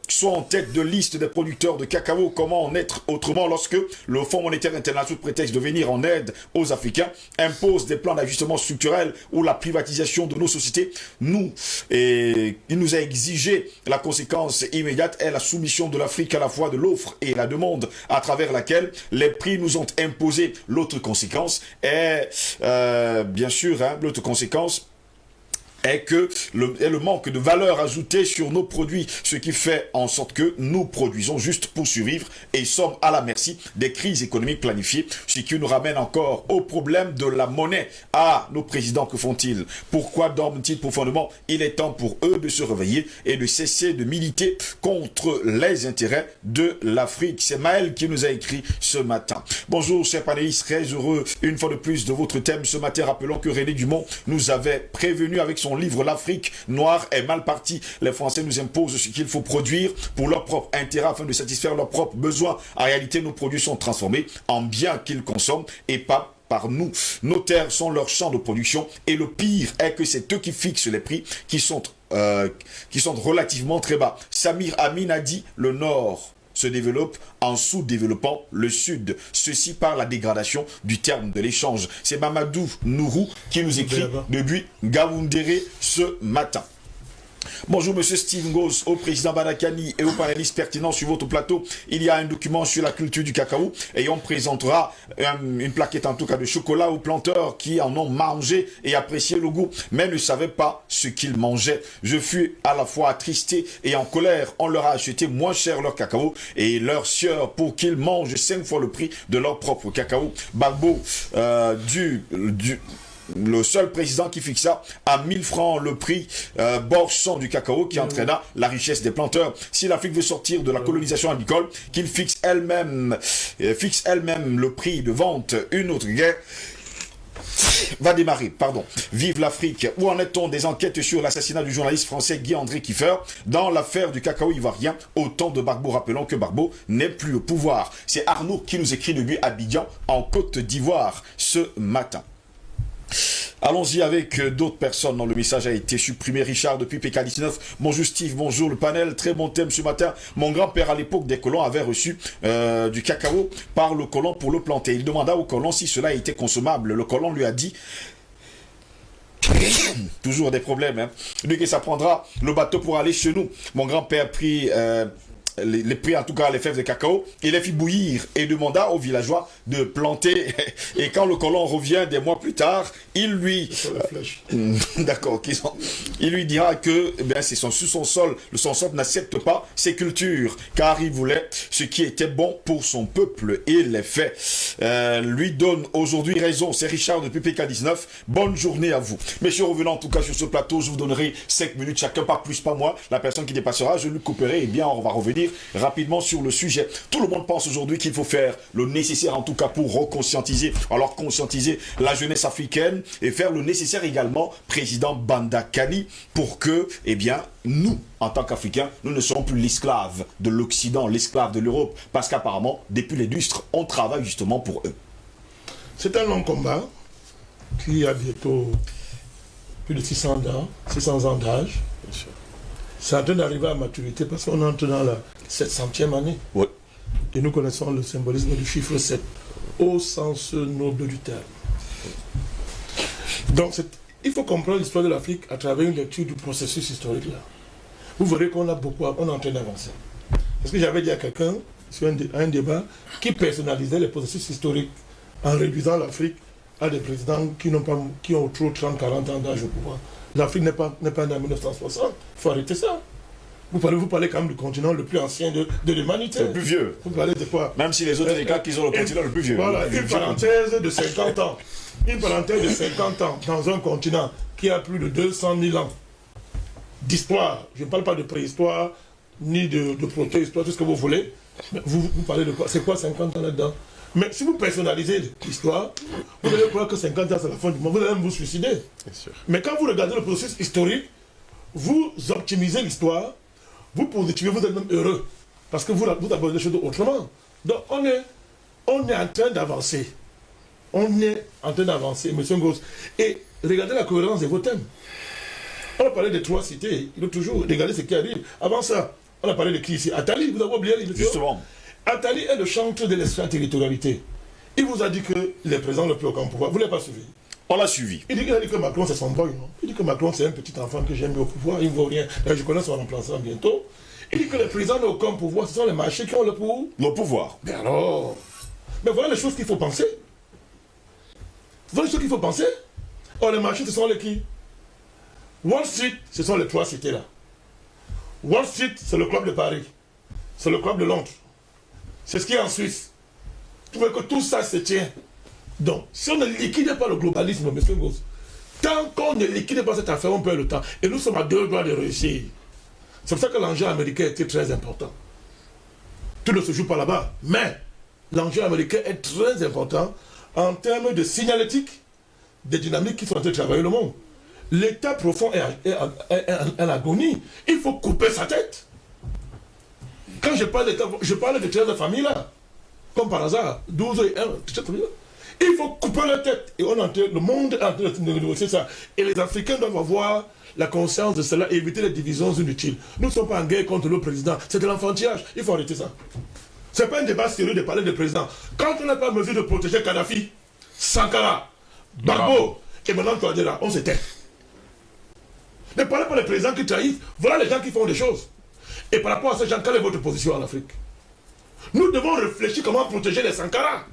soit en tête de liste des producteurs de cacao. Comment en être autrement lorsque le Fonds monétaire international, sous prétexte de venir en aide aux Africains, impose des plans d'ajustement structurel ou la privatisation de nos sociétés? Il nous a exigé la conséquence immédiate est la soumission de l'Afrique à la fois de l'offre et la demande à travers laquelle les prix nous ont imposé. L'autre conséquence est bien sûr, hein, l'autre conséquence est que le manque de valeur ajoutée sur nos produits, ce qui fait en sorte que nous produisons juste pour survivre et sommes à la merci des crises économiques planifiées, ce qui nous ramène encore au problème de la monnaie. Ah, nos présidents, que font-ils? Pourquoi dorment-ils profondément? Il est temps pour eux de se réveiller et de cesser de militer contre les intérêts de l'Afrique. C'est Maël qui nous a écrit ce matin. Bonjour, chers panélistes, très heureux une fois de plus de votre thème ce matin. Rappelons que René Dumont nous avait prévenu avec son livre L'Afrique noire est mal partie. Les Français nous imposent ce qu'il faut produire pour leur propre intérêt afin de satisfaire leurs propres besoins. En réalité, nos produits sont transformés en biens qu'ils consomment et pas par nous. Nos terres sont leurs champs de production et le pire est que c'est eux qui fixent les prix qui sont relativement très bas. Samir Amin a dit le Nord se développe en sous-développant le Sud. Ceci par la dégradation du terme de l'échange. C'est Mamadou Nourou qui nous écrit depuis Gaoundéré ce matin. Bonjour Monsieur Steve Ngos, au président Badakani et aux panélistes pertinents sur votre plateau. Il y a un document sur la culture du cacao et on présentera une plaquette en tout cas de chocolat aux planteurs qui en ont mangé et apprécié le goût, mais ne savaient pas ce qu'ils mangeaient. Je fus à la fois attristé et en colère. On leur a acheté moins cher leur cacao et leur sueur pour qu'ils mangent 5 fois le prix de leur propre cacao. Bagbo, le seul président qui fixa à 1000 francs le prix borçant du cacao qui entraîna la richesse des planteurs. Si l'Afrique veut sortir de la colonisation agricole, qu'il fixe elle-même le prix de vente, une autre guerre va démarrer, pardon. Vive l'Afrique. Où en est-on des enquêtes sur l'assassinat du journaliste français Guy-André Kiefer dans l'affaire du cacao ivoirien au temps de Gbagbo? Rappelons que Gbagbo n'est plus au pouvoir. C'est Arnaud qui nous écrit depuis Abidjan en Côte d'Ivoire ce matin. Allons-y avec d'autres personnes dont le message a été supprimé. Richard depuis PK19. Bonjour Steve, bonjour le panel. Très bon thème ce matin. Mon grand-père à l'époque des colons avait reçu du cacao par le colon pour le planter. Il demanda au colon si cela était consommable. Le colon lui a dit... Toujours des problèmes, hein. Lui que ça prendra le bateau pour aller chez nous. Mon grand-père prit... les prix en tout cas les fèves de cacao, il les fit bouillir et demanda aux villageois de planter et quand le colon revient des mois plus tard, il lui d'accord, il lui dira que c'est son sol n'accepte pas ces cultures car il voulait ce qui était bon pour son peuple et les faits lui donnent aujourd'hui raison. C'est Richard depuis PK19. Bonne journée à vous. Messieurs, revenons en tout cas sur ce plateau, je vous donnerai 5 minutes chacun, pas plus, pas moins. La personne qui dépassera, je lui couperai et bien on va revenir rapidement sur le sujet. Tout le monde pense aujourd'hui qu'il faut faire le nécessaire en tout cas pour reconscientiser, alors conscientiser la jeunesse africaine et faire le nécessaire également, président Bandakani, pour que, nous, en tant qu'Africains, nous ne serons plus l'esclave de l'Occident, l'esclave de l'Europe, parce qu'apparemment, depuis les lustres, on travaille justement pour eux. C'est un long combat qui a bientôt plus de 600 ans d'âge. C'est en train d'arriver à maturité parce qu'on entre dans la 700e année. Oui. Et nous connaissons le symbolisme du chiffre 7, au sens noble du terme. Donc, il faut comprendre l'histoire de l'Afrique à travers une lecture du processus historique là. Vous verrez qu'on est en train d'avancer. Parce que j'avais dit à quelqu'un, sur un débat, qui personnalisait les processus historiques en réduisant l'Afrique à des présidents qui ont trop 30-40 ans d'âge au pouvoir. L'Afrique n'est pas née en 1960. Il faut arrêter ça. Vous parlez quand même du continent le plus ancien de l'humanité. Le plus vieux. Vous parlez de quoi? Même si les autres déclarent qu'ils ont le continent le plus vieux. Voilà, une parenthèse de 50 ans. Une parenthèse de 50 ans dans un continent qui a plus de 200 000 ans d'histoire. Je ne parle pas de préhistoire, ni de proto-histoire, tout ce que vous voulez. Mais vous parlez de quoi? C'est quoi 50 ans là-dedans? Mais si vous personnalisez l'histoire, vous allez croire que 50 ans c'est la fin du monde, vous allez même vous suicider. Bien sûr. Mais quand vous regardez le processus historique, vous optimisez l'histoire, vous positivez, vous êtes même heureux. Parce que vous abordez les choses autrement. Donc on est en train d'avancer. On est en train d'avancer, M. Ngos. Et regardez la cohérence de vos thèmes. On a parlé des 3 cités, il faut toujours regarder ce qui arrive. Avant ça, on a parlé de qui ici? Attali, vous avez oublié l'émission? Justement. Attali est le chantre de l'extraterritorialité. Il vous a dit que les présidents n'ont plus aucun pouvoir. Vous ne l'avez pas suivi? On l'a suivi. Il dit que Macron c'est son boy, non? Il dit que Macron c'est un petit enfant que j'aime au pouvoir, il ne vaut rien. Je connais son remplaçant bientôt. Il dit que les présidents n'ont aucun pouvoir, ce sont les marchés qui ont le pouvoir. Le pouvoir. Mais alors, mais voilà les choses qu'il faut penser. Voilà les choses qu'il faut penser. Or, les marchés, ce sont les qui? Wall Street, ce sont les 3 cités-là. Wall Street, c'est le club de Paris. C'est le club de Londres. C'est ce qui est en Suisse. Tu vois que tout ça se tient. Donc, si on ne liquide pas le globalisme, M. Goss, tant qu'on ne liquide pas cette affaire, on perd le temps. Et nous sommes à 2 doigts de réussir. C'est pour ça que l'enjeu américain était très important. Tout ne se joue pas là-bas. Mais l'enjeu américain est très important en termes de signalétique des dynamiques qui sont en train de travailler le monde. L'état profond est en agonie. Il faut couper sa tête. Quand je parle d'état, je parle de 13 familles là. Comme par hasard, 12 et 1, il faut couper la tête. Et le monde est en train de négocier ça. Et les Africains doivent avoir la conscience de cela et éviter les divisions inutiles. Nous ne sommes pas en guerre contre le président. C'est de l'enfantillage. Il faut arrêter ça. Ce n'est pas un débat sérieux de parler du président. Quand on n'a pas mesure de protéger Kadhafi, Sankara, Gbagbo, et maintenant Touadéra, on se tait. Ne parlez pas des présidents qui trahissent. Voilà les gens qui font des choses. Et par rapport à ces gens, quelle est votre position en Afrique? Nous devons réfléchir comment protéger les Sankara.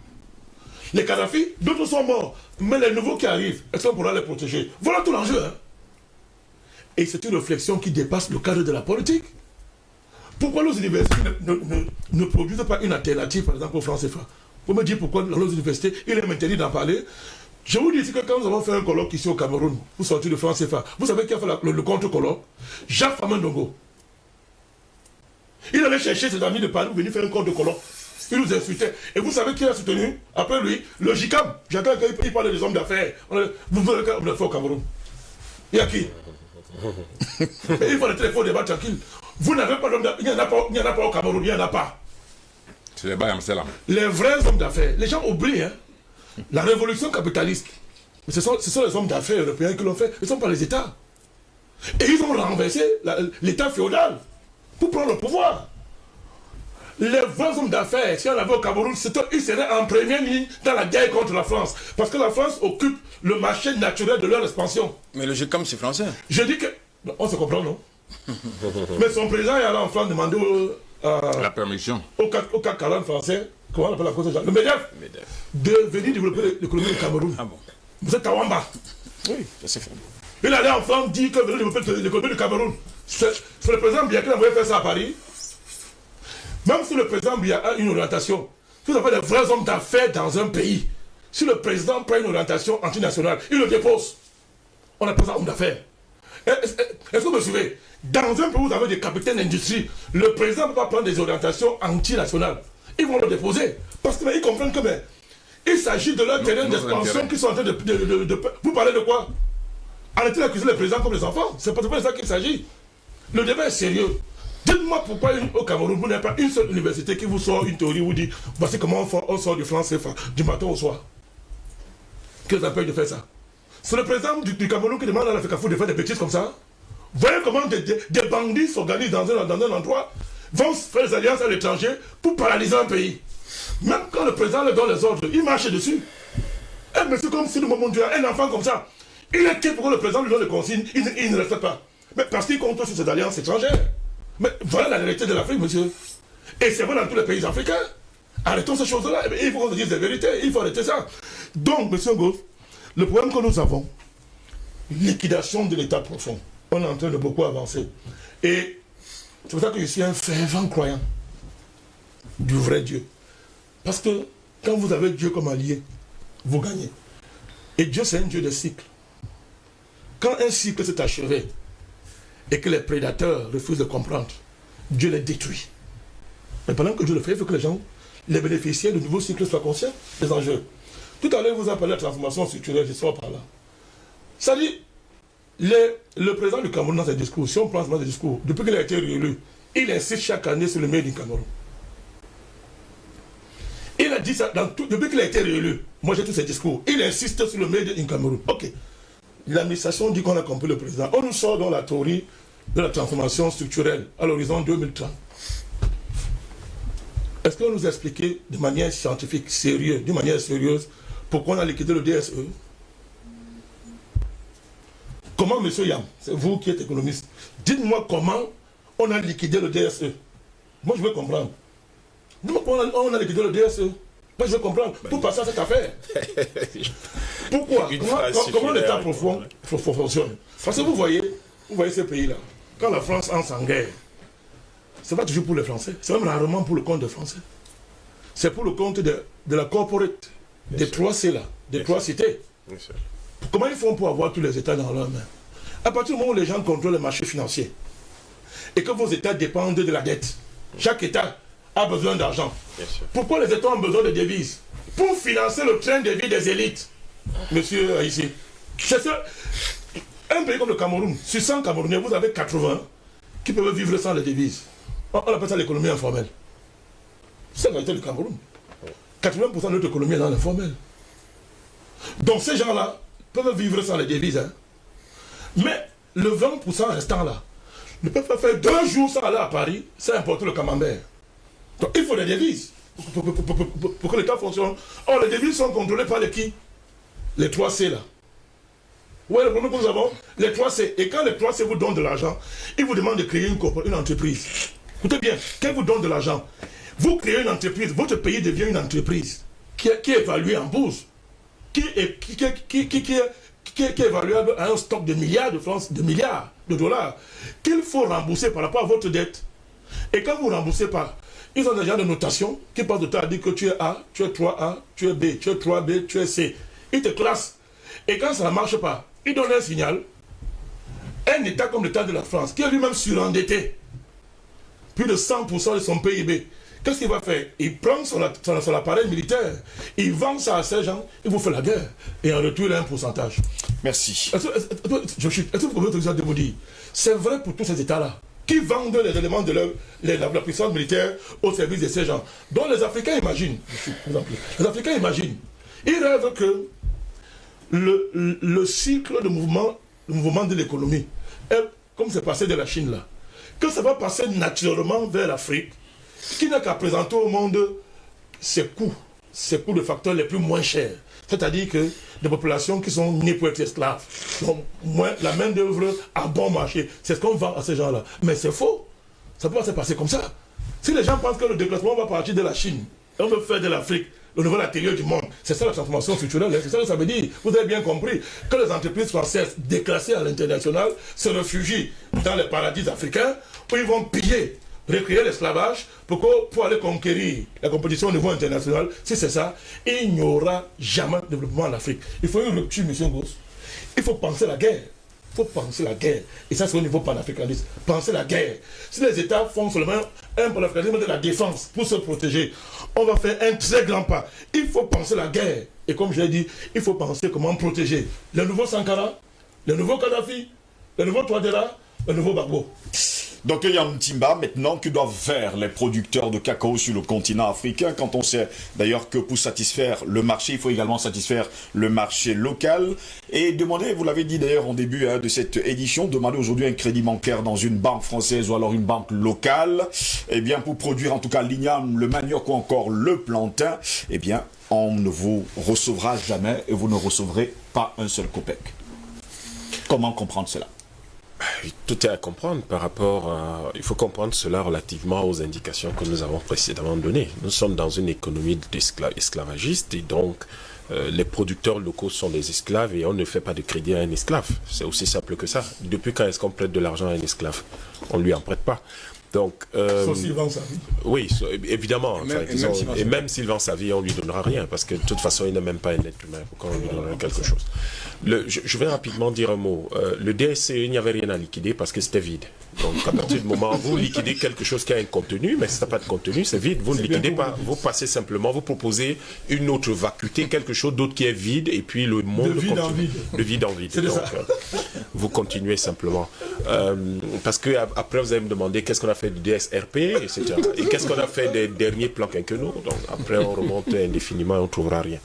Les Kadhafi, d'autres sont morts. Mais les nouveaux qui arrivent, est-ce qu'on pourra les protéger? Voilà tout l'enjeu. Hein? Et c'est une réflexion qui dépasse le cadre de la politique. Pourquoi nos universités ne produisent pas une alternative, par exemple, au franc CFA? Vous me dites pourquoi dans nos universités, il est interdit d'en parler. Je vous dis ici que quand nous avons fait un colloque ici au Cameroun, pour sortir de franc CFA, vous savez qui a fait le contre-colloque? Jacques Famandongo. Il allait chercher ses amis de Paris pour venir faire un contre-colloque. Il nous insultait. Et vous savez qui a soutenu après lui? Le JICAM. J'entends qu'il parle des hommes d'affaires. Vous voulez qu'on le fait au Cameroun? Il y a qui? Mais il faut le téléphone débat tranquille. Vous n'avez pas d'hommes d'affaires. Il n'y en a pas au Cameroun, il n'y en a pas. C'est les Bayam, c'est là. Les vrais hommes d'affaires. Les gens oublient, hein. La révolution capitaliste. Ce sont les hommes d'affaires européens qui l'ont fait. Ce ne sont pas les États. Et ils ont renversé l'État féodal pour prendre le pouvoir. Les vrais hommes d'affaires, si on avait au Cameroun, ils seraient en première ligne dans la guerre contre la France. Parce que la France occupe le marché naturel de leur expansion. Mais le GCAM, c'est français. Je dis que... On se comprend, non? Mais son président est allé en France demander la permission au CAC 40 français, comment on appelle la cause de le MEDEF, de venir développer l'économie du Cameroun. Ah bon? Vous êtes Kawamba. Oui, ça s'est fait. Il allait en France dire que venir développer l'économie du Cameroun. C'est le président Biya qui a envoyé faire ça à Paris. Même si le président Biya a une orientation, si vous avez des vrais hommes d'affaires dans un pays, si le président prend une orientation antinationale, il le dépose. On appelle ça homme d'affaires. Est-ce que vous me suivez? Dans un pays où vous avez des capitaines d'industrie, le président ne peut pas prendre des orientations antinationales. Ils vont le déposer. Parce qu'ils comprennent que il s'agit de leur terrain d'expansion qui sont en train de... Vous parlez de quoi? Arrêtez d'accuser les présidents comme les enfants. C'est pas de ça qu'il s'agit. Le débat est sérieux. Dites-moi pourquoi au Cameroun, vous n'avez pas une seule université qui vous sort une théorie où vous dit voici comment on sort du franc CFA du matin au soir. Qui les empêche de faire ça? C'est le président du Cameroun qui demande à la FECAFO de faire des bêtises comme ça. Voyez comment des bandits s'organisent dans un endroit, vont faire des alliances à l'étranger pour paralyser un pays. Même quand le président leur donne les ordres, il marche dessus. Et monsieur, comme si le moment Dieu, un enfant comme ça, il est qui pour que le président lui donne les consignes, il ne respecte pas. Mais parce qu'il compte sur ces alliances étrangères. Mais voilà la réalité de l'Afrique, monsieur. Et c'est vrai dans tous les pays africains. Arrêtons ces choses-là. Il faut qu'on se dise la vérité. Il faut arrêter ça. Donc, monsieur Goss, le problème que nous avons, liquidation de l'état profond. On est en train de beaucoup avancer. Et c'est pour ça que je suis un fervent croyant du vrai Dieu. Parce que quand vous avez Dieu comme allié, vous gagnez. Et Dieu, c'est un Dieu de cycle. Quand un cycle s'est achevé et que les prédateurs refusent de comprendre, Dieu les détruit. Mais pendant que Dieu le fait, il faut que les gens, les bénéficiaires du nouveau cycle soient conscients des enjeux. Tout à l'heure, vous appelez la transformation structurelle, je sors par là. Ça dit, le président du Cameroun dans ses discours, si on prend ses discours, depuis qu'il a été réélu, il insiste chaque année sur le Made in Cameroun. Il a dit ça depuis qu'il a été réélu. Moi j'ai tous ses discours. Il insiste sur le Made in Cameroun. Ok. L'administration dit qu'on a compris le président. On nous sort dans la théorie de la transformation structurelle à l'horizon 2030. Est-ce qu'on nous a expliqué de manière scientifique, sérieuse, d'une manière sérieuse, pourquoi on a liquidé le DSE? Comment, monsieur Yam, c'est vous qui êtes économiste, dites-moi comment on a liquidé le DSE. Moi, je veux comprendre. Dites-moi comment on a liquidé le DSE. Moi, je veux comprendre. Pour passer à cette affaire. Pourquoi? Comment l'État fonctionne? Parce que vous voyez ce pays-là. Quand la France entre en guerre, c'est pas toujours pour les Français. C'est même rarement pour le compte des Français. C'est pour le compte de la corporate, des 3 C là, des 3 cités. Comment ils font pour avoir tous les États dans leurs mains? À partir du moment où les gens contrôlent les marchés financiers et que vos États dépendent de la dette, chaque État a besoin d'argent. Pourquoi les États ont besoin de devises? Pour financer le train de vie des élites. Monsieur ici. C'est ça. Un pays comme le Cameroun, sur 100 Camerounais, vous avez 80 qui peuvent vivre sans les devises. On appelle ça l'économie informelle. C'est la réalité du Cameroun. 80% de notre économie est dans l'informel. Donc ces gens-là peuvent vivre sans les devises. Hein. Mais le 20% restant là ne peuvent pas faire 2 jours sans aller à Paris, sans importer le camembert. Donc il faut des devises pour que l'État fonctionne. Or les devises sont contrôlées par les qui? Les 3 C là. Ouais, le problème que nous avons, les 3 C. Et quand les 3 C vous donnent de l'argent, ils vous demandent de créer une entreprise. Écoutez bien, quand ils vous donnent de l'argent, vous créez une entreprise, votre pays devient une entreprise qui est évaluée en bourse, qui est évaluable à un stock de milliards de francs, de milliards de dollars, qu'il faut rembourser par rapport à votre dette. Et quand vous ne remboursez pas, ils ont déjà des notations qui passent de temps à dire que tu es A, tu es 3A, tu es B, tu es 3B, tu es C. Ils te classent. Et quand ça ne marche pas, ils donnent un signal. Un État comme l'État de la France, qui est lui-même surendetté, plus de 100% de son PIB, qu'est-ce qu'il va faire? Il prend son appareil militaire, il vend ça à ces gens, il vous fait la guerre, et en retour, il a un pourcentage. Merci. Est-ce que vous pouvez de vous dire, c'est vrai pour tous ces États-là, qui vendent les éléments de la puissance militaire au service de ces gens, dont les Africains imaginent, ils rêvent que le cycle de mouvement de l'économie, comme c'est passé de la Chine là, que ça va passer naturellement vers l'Afrique, qui n'a qu'à présenter au monde ses coûts de facteurs les plus moins chers. C'est-à-dire que des populations qui sont nées pour être esclaves, donc la main d'œuvre à bon marché, c'est ce qu'on vend à ces gens-là. Mais c'est faux. Ça ne peut pas se passer comme ça. Si les gens pensent que le déplacement va partir de la Chine, et on veut faire de l'Afrique le nouvel atelier du monde, c'est ça la transformation structurelle, c'est ça que ça veut dire. Vous avez bien compris que les entreprises françaises déclassées à l'international se réfugient dans les paradis africains où ils vont piller, recréer l'esclavage pour aller conquérir la compétition au niveau international. Si c'est ça, il n'y aura jamais de développement en Afrique. Il faut une rupture, M. Gauss. Il faut penser la guerre. Il faut penser la guerre. Et ça, c'est au niveau panafricaniste. Penser la guerre. Si les États font seulement un panafricanisme de la défense pour se protéger, on va faire un très grand pas. Il faut penser la guerre. Et comme je l'ai dit, il faut penser comment protéger le nouveau Sankara, le nouveau Kadhafi, le nouveau Touadéra, le nouveau Gbagbo. Donc il y a un timba maintenant que doivent faire les producteurs de cacao sur le continent africain, quand on sait d'ailleurs que pour satisfaire le marché, il faut également satisfaire le marché local. Et demander, vous l'avez dit d'ailleurs en début de cette édition, demander aujourd'hui un crédit bancaire dans une banque française ou alors une banque locale, eh bien pour produire en tout cas l'igname, le manioc ou encore le plantain, eh bien on ne vous recevra jamais et vous ne recevrez pas un seul copec. Comment comprendre cela? Tout est à comprendre par rapport à... Il faut comprendre cela relativement aux indications que nous avons précédemment données. Nous sommes dans une économie esclavagiste et donc les producteurs locaux sont des esclaves et on ne fait pas de crédit à un esclave. C'est aussi simple que ça. Depuis quand est-ce qu'on prête de l'argent à un esclave? On ne lui en prête pas. Donc, sauf s'il vend sa vie. Oui, évidemment. Et même s'il vend sa vie, on ne lui donnera rien, parce que de toute façon, il n'est même pas un être humain. Pourquoi on lui donnerait quelque chose? Je vais rapidement dire un mot. Le DSCE, il n'y avait rien à liquider parce que c'était vide. Donc, à partir du moment où vous liquidez quelque chose qui a un contenu, mais si ça n'a pas de contenu, c'est vide. Vous ne liquidez pas. Vous passez simplement, vous proposez une autre vacuité, quelque chose d'autre qui est vide, et puis le monde continue. De vide en vide. Donc, vous continuez simplement. Parce que après, vous allez me demander qu'est-ce qu'on a fait du DSRP, etc. Et qu'est-ce qu'on a fait des derniers plans quinquennaux. Donc, après, on remonte indéfiniment et on ne trouvera rien.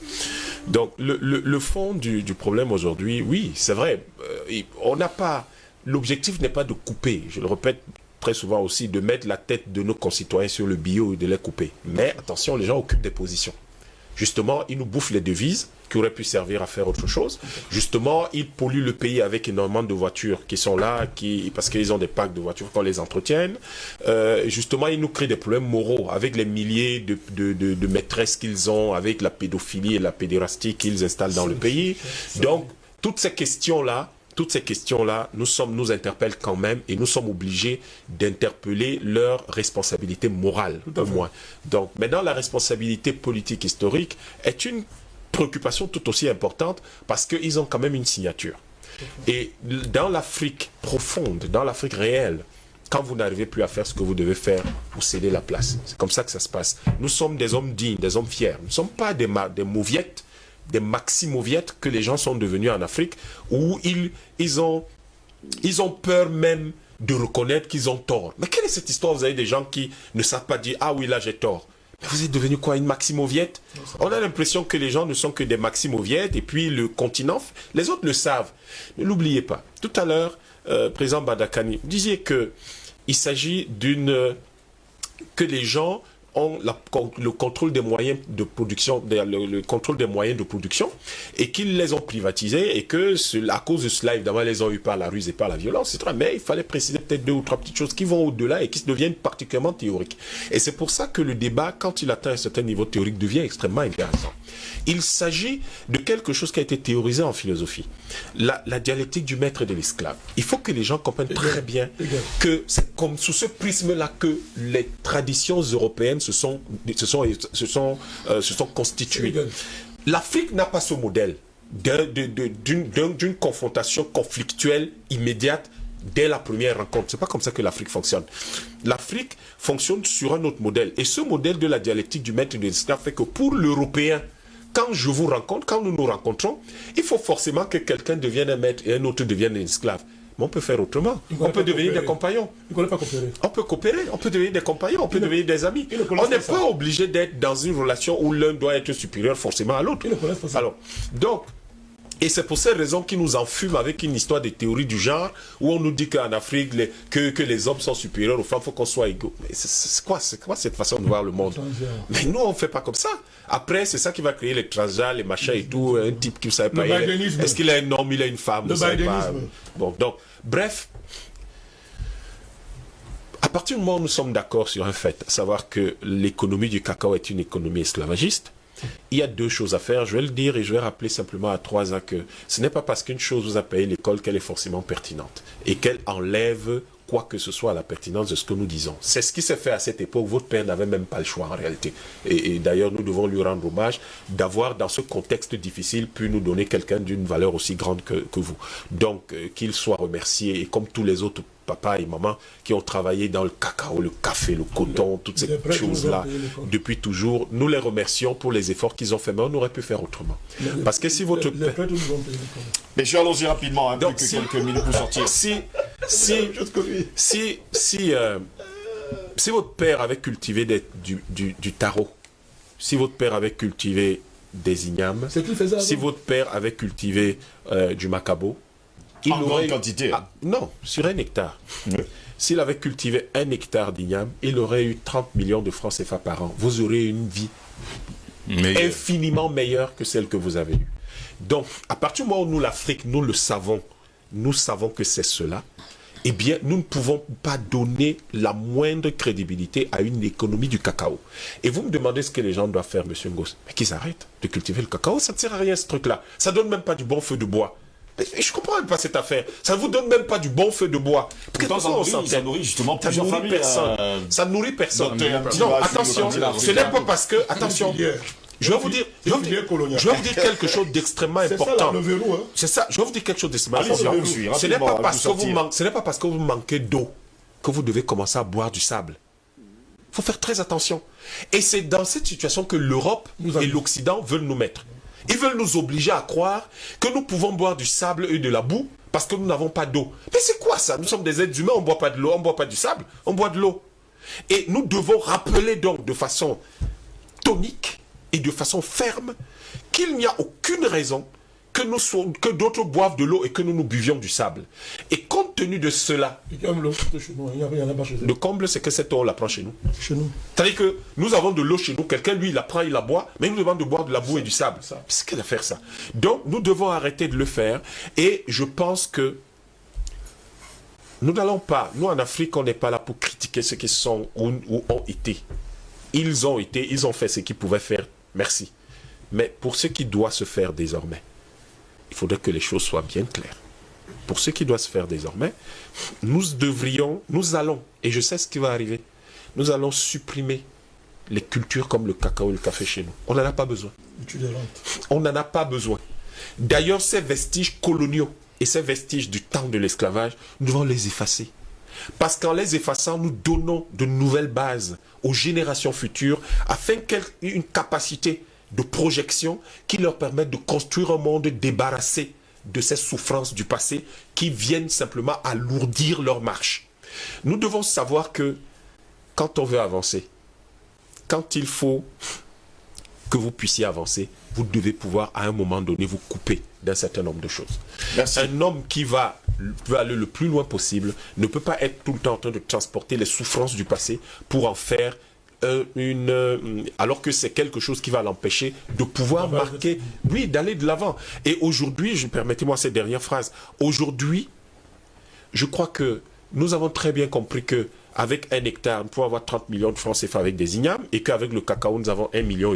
Donc, le fond du problème aujourd'hui, oui, c'est vrai, on n'a pas... L'objectif n'est pas de couper, je le répète très souvent aussi, de mettre la tête de nos concitoyens sur le bio et de les couper. Mais attention, les gens occupent des positions. Justement, ils nous bouffent les devises qui auraient pu servir à faire autre chose. Justement, ils polluent le pays avec énormément de voitures qui sont là, parce qu'ils ont des packs de voitures qu'on les entretienne. Justement, ils nous créent des problèmes moraux avec les milliers de maîtresses qu'ils ont, avec la pédophilie et la pédérastie qu'ils installent dans le pays. Donc, toutes ces questions-là, nous interpellent quand même et nous sommes obligés d'interpeller leur responsabilité morale, au moins. Donc, maintenant, la responsabilité politique historique est une préoccupation tout aussi importante parce qu'ils ont quand même une signature. Et dans l'Afrique profonde, dans l'Afrique réelle, quand vous n'arrivez plus à faire ce que vous devez faire, vous cédez la place. C'est comme ça que ça se passe. Nous sommes des hommes dignes, des hommes fiers. Nous ne sommes pas des mauviettes, des maximoviettes que les gens sont devenus en Afrique, où ils ont peur même de reconnaître qu'ils ont tort. Mais quelle est cette histoire? Vous avez des gens qui ne savent pas dire « Ah oui, là j'ai tort ». Mais vous êtes devenu quoi, une maximoviette? On a l'impression que les gens ne sont que des maximoviettes, et puis le continent, les autres le savent. Ne l'oubliez pas. Tout à l'heure, président Badakani, vous disiez qu'il s'agit que les gens ont le contrôle des moyens de production, le contrôle des moyens de production, et qu'ils les ont privatisés, et que à cause de cela, évidemment, ils les ont eu par la ruse et par la violence, etc. Mais il fallait préciser peut-être 2 ou 3 petites choses qui vont au-delà et qui deviennent particulièrement théoriques. Et c'est pour ça que le débat, quand il atteint un certain niveau théorique, devient extrêmement intéressant. Il s'agit de quelque chose qui a été théorisé en philosophie. La dialectique du maître et de l'esclave. Il faut que les gens comprennent très bien que c'est comme sous ce prisme-là que les traditions européennes se sont constituées. L'Afrique n'a pas ce modèle d'une confrontation conflictuelle immédiate dès la première rencontre. C'est pas comme ça que l'Afrique fonctionne. L'Afrique fonctionne sur un autre modèle. Et ce modèle de la dialectique du maître et de l'esclave fait que pour l'Européen, quand je vous rencontre, quand nous nous rencontrons, il faut forcément que quelqu'un devienne un maître et un autre devienne un esclave. Mais on peut faire autrement. On peut devenir des compagnons. On peut coopérer, on peut devenir des compagnons, on peut devenir des amis. On n'est pas obligé d'être dans une relation où l'un doit être supérieur forcément à l'autre. Alors, donc, et c'est pour ces raisons qu'ils nous enfument avec une histoire de théorie du genre où on nous dit qu'en Afrique, que les hommes sont supérieurs aux femmes, il faut qu'on soit égaux. Mais c'est quoi cette façon de voir le monde? Mais nous, on ne fait pas comme ça. Après, c'est ça qui va créer les transgenres, les machins et tout. Un type qui ne savait pas. Est-ce qu'il a un homme, il a une femme? Le bidénisme. Bon, donc, bref. À partir du moment où nous sommes d'accord sur un fait, à savoir que l'économie du cacao est une économie esclavagiste, il y a 2 choses à faire. Je vais le dire et je vais rappeler simplement à 3 ans que ce n'est pas parce qu'une chose vous a payé l'école qu'elle est forcément pertinente et qu'elle enlève quoi que ce soit à la pertinence de ce que nous disons. C'est ce qui s'est fait à cette époque. Votre père n'avait même pas le choix en réalité. Et d'ailleurs, nous devons lui rendre hommage d'avoir, dans ce contexte difficile, pu nous donner quelqu'un d'une valeur aussi grande que vous. Donc, qu'il soit remercié, et comme tous les autres papa et maman qui ont travaillé dans le cacao, le café, le coton, toutes ces choses-là depuis toujours. Nous les remercions pour les efforts qu'ils ont fait, mais on aurait pu faire autrement. Parce que si votre père... Mais je allons-y rapidement, hein, donc, plus que quelques minutes pour sortir. Si votre père avait cultivé du taro, si votre père avait cultivé des ignames, si votre père avait cultivé du macabo, il en aurait grande quantité. non, sur 1 hectare. Oui. S'il avait cultivé 1 hectare d'igname, il aurait eu 30 millions de francs CFA par an. Vous aurez une vie infiniment meilleure que celle que vous avez eue. Donc, à partir du moment où nous, l'Afrique, nous savons que c'est cela, eh bien, nous ne pouvons pas donner la moindre crédibilité à une économie du cacao. Et vous me demandez ce que les gens doivent faire, M. Ngos. Mais qu'ils arrêtent de cultiver le cacao, ça ne sert à rien ce truc-là. Ça ne donne même pas du bon feu de bois. Mais je ne comprends même pas cette affaire. Ça ne vous donne même pas du bon feu de bois. Pourtant, ça nourrit justement plusieurs familles. Personne. Ça nourrit personne. Non, attention, ce n'est pas parce que... Attention, je vais vous dire quelque chose d'extrêmement important. C'est ça, je vais vous dire quelque chose d'extrêmement important. Ce n'est pas parce que vous manquez d'eau que vous devez commencer à boire du sable. Il faut faire très attention. Et c'est dans cette situation que l'Europe et l'Occident veulent nous mettre. Ils veulent nous obliger à croire que nous pouvons boire du sable et de la boue parce que nous n'avons pas d'eau. Mais c'est quoi ça? Nous sommes des êtres humains, on ne boit pas de l'eau, on ne boit pas du sable, on boit de l'eau. Et nous devons rappeler donc de façon tonique et de façon ferme qu'il n'y a aucune raison que d'autres boivent de l'eau et que nous nous buvions du sable. Et compte tenu de cela, le comble, c'est que cette eau, on la prend chez nous. C'est-à-dire que nous avons de l'eau chez nous, quelqu'un, lui, il la prend, il la boit, mais il nous demande de boire de la boue et du sable. C'est qu'elle a faire ça. Donc, nous devons arrêter de le faire. Et je pense que nous n'allons pas, nous en Afrique, on n'est pas là pour critiquer ceux qui sont ou ont été. Ils ont été, ils ont fait ce qu'ils pouvaient faire. Merci. Mais pour ce qui doit se faire désormais, il faudrait que les choses soient bien claires. Pour ce qui doit se faire désormais, nous allons, et je sais ce qui va arriver, nous allons supprimer les cultures comme le cacao et le café chez nous. On n'en a pas besoin. On n'en a pas besoin. D'ailleurs, ces vestiges coloniaux et ces vestiges du temps de l'esclavage, nous devons les effacer. Parce qu'en les effaçant, nous donnons de nouvelles bases aux générations futures afin qu'elles aient une capacité de projection qui leur permette de construire un monde débarrassé de ces souffrances du passé qui viennent simplement alourdir leur marche. Nous devons savoir que quand on veut avancer, quand il faut que vous puissiez avancer, vous devez pouvoir à un moment donné vous couper d'un certain nombre de choses. Merci. Un homme qui veut aller le plus loin possible ne peut pas être tout le temps en train de transporter les souffrances du passé pour en faire alors que c'est quelque chose qui va l'empêcher de pouvoir marquer, oui, d'aller de l'avant. Et aujourd'hui, permettez-moi cette dernière phrase, aujourd'hui, je crois que nous avons très bien compris que avec 1 hectare, nous pouvons avoir 30 millions de francs CFA avec des ignames, et qu'avec le cacao, nous avons 1,5 million.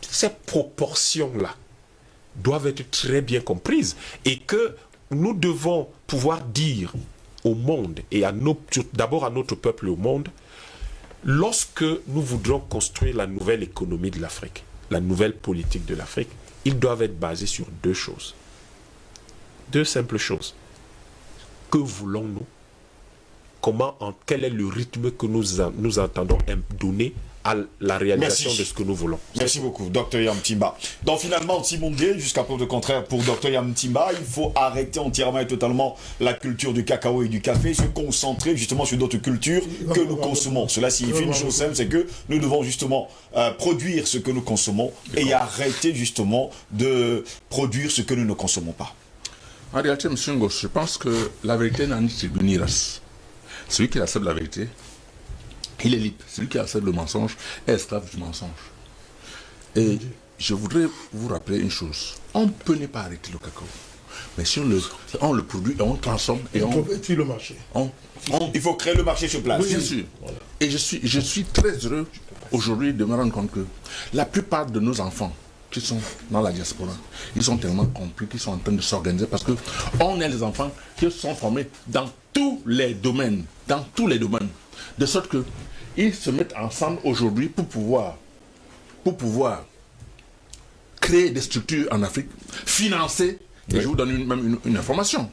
Ces proportions-là doivent être très bien comprises, et que nous devons pouvoir dire au monde, et d'abord à notre peuple et au monde, lorsque nous voudrons construire la nouvelle économie de l'Afrique, la nouvelle politique de l'Afrique, ils doivent être basés sur 2 choses. 2 simples choses. Que voulons-nous? Quel est le rythme que nous entendons donner à la réalisation de ce que nous voulons? Merci beaucoup, Dr Yam Timba. Donc finalement, Timongé, jusqu'à preuve de contraire, pour Dr Yam Timba, il faut arrêter entièrement et totalement la culture du cacao et du café, se concentrer justement sur d'autres cultures que nous consommons. Cela signifie une chose simple, c'est que nous devons justement produire ce que nous consommons et arrêter justement de produire ce que nous ne consommons pas. En réalité, M. Ngos, je pense que la vérité n'a ni tribu ni race. Celui qui accepte la vérité, il est libre. Celui qui accepte le mensonge est esclave du mensonge. Et je voudrais vous rappeler une chose. On peut ne pas arrêter le cacao. Mais si on le produit et on transforme et on convertit le marché. Il faut créer le marché sur place. Oui, bien sûr. Voilà. Et je suis très heureux aujourd'hui de me rendre compte que la plupart de nos enfants qui sont dans la diaspora, ils sont tellement compris qu'ils sont en train de s'organiser parce qu'on est les enfants qui sont formés dans tous les domaines, de sorte qu'ils se mettent ensemble aujourd'hui pour pouvoir créer des structures en Afrique, financer, et je vous donne même une information.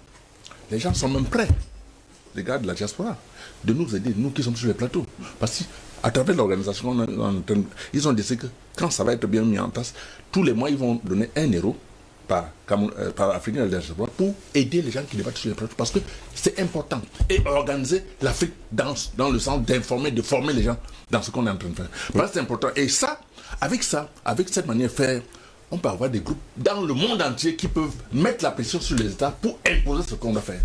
Les gens sont même prêts, les gars de la diaspora, de nous aider, nous qui sommes sur les plateaux. Parce qu'à travers l'organisation, ils ont décidé que quand ça va être bien mis en place, tous les mois, ils vont donner 1 euro par Africain de la diaspora pour aider les gens qui débattent sur les plateaux. Parce que c'est important. Et organiser l'Afrique dans le sens d'informer, de former les gens dans ce qu'on est en train de faire. Parce que c'est important. Et ça, avec cette manière de faire, on peut avoir des groupes dans le monde entier qui peuvent mettre la pression sur les États pour imposer ce qu'on doit faire.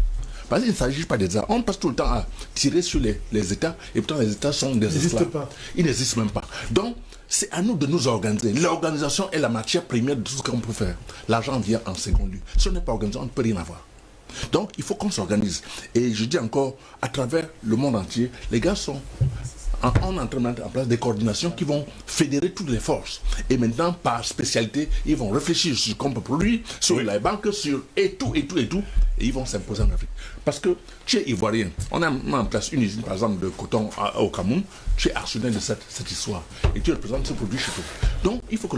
Parce qu'il ne s'agit pas des États. On passe tout le temps à tirer sur les États, et pourtant les États sont des esclaves. Ils n'existent même pas. Donc, c'est à nous de nous organiser. L'organisation est la matière première de tout ce qu'on peut faire. L'argent vient en second lieu. Si on n'est pas organisé, on ne peut rien avoir. Donc, il faut qu'on s'organise. Et je dis encore, à travers le monde entier, les gars sont en train de mettre en place des coordinations qui vont fédérer toutes les forces. Et maintenant, par spécialité, ils vont réfléchir sur ce qu'on peut produire, sur les banques, sur et tout. Et ils vont s'imposer en Afrique. Parce que tu es ivoirien. On a mis en place une usine, par exemple, de coton au Cameroun. Tu es actionnaire de cette histoire. Et tu représentes ce produit chez toi. Donc, il faut que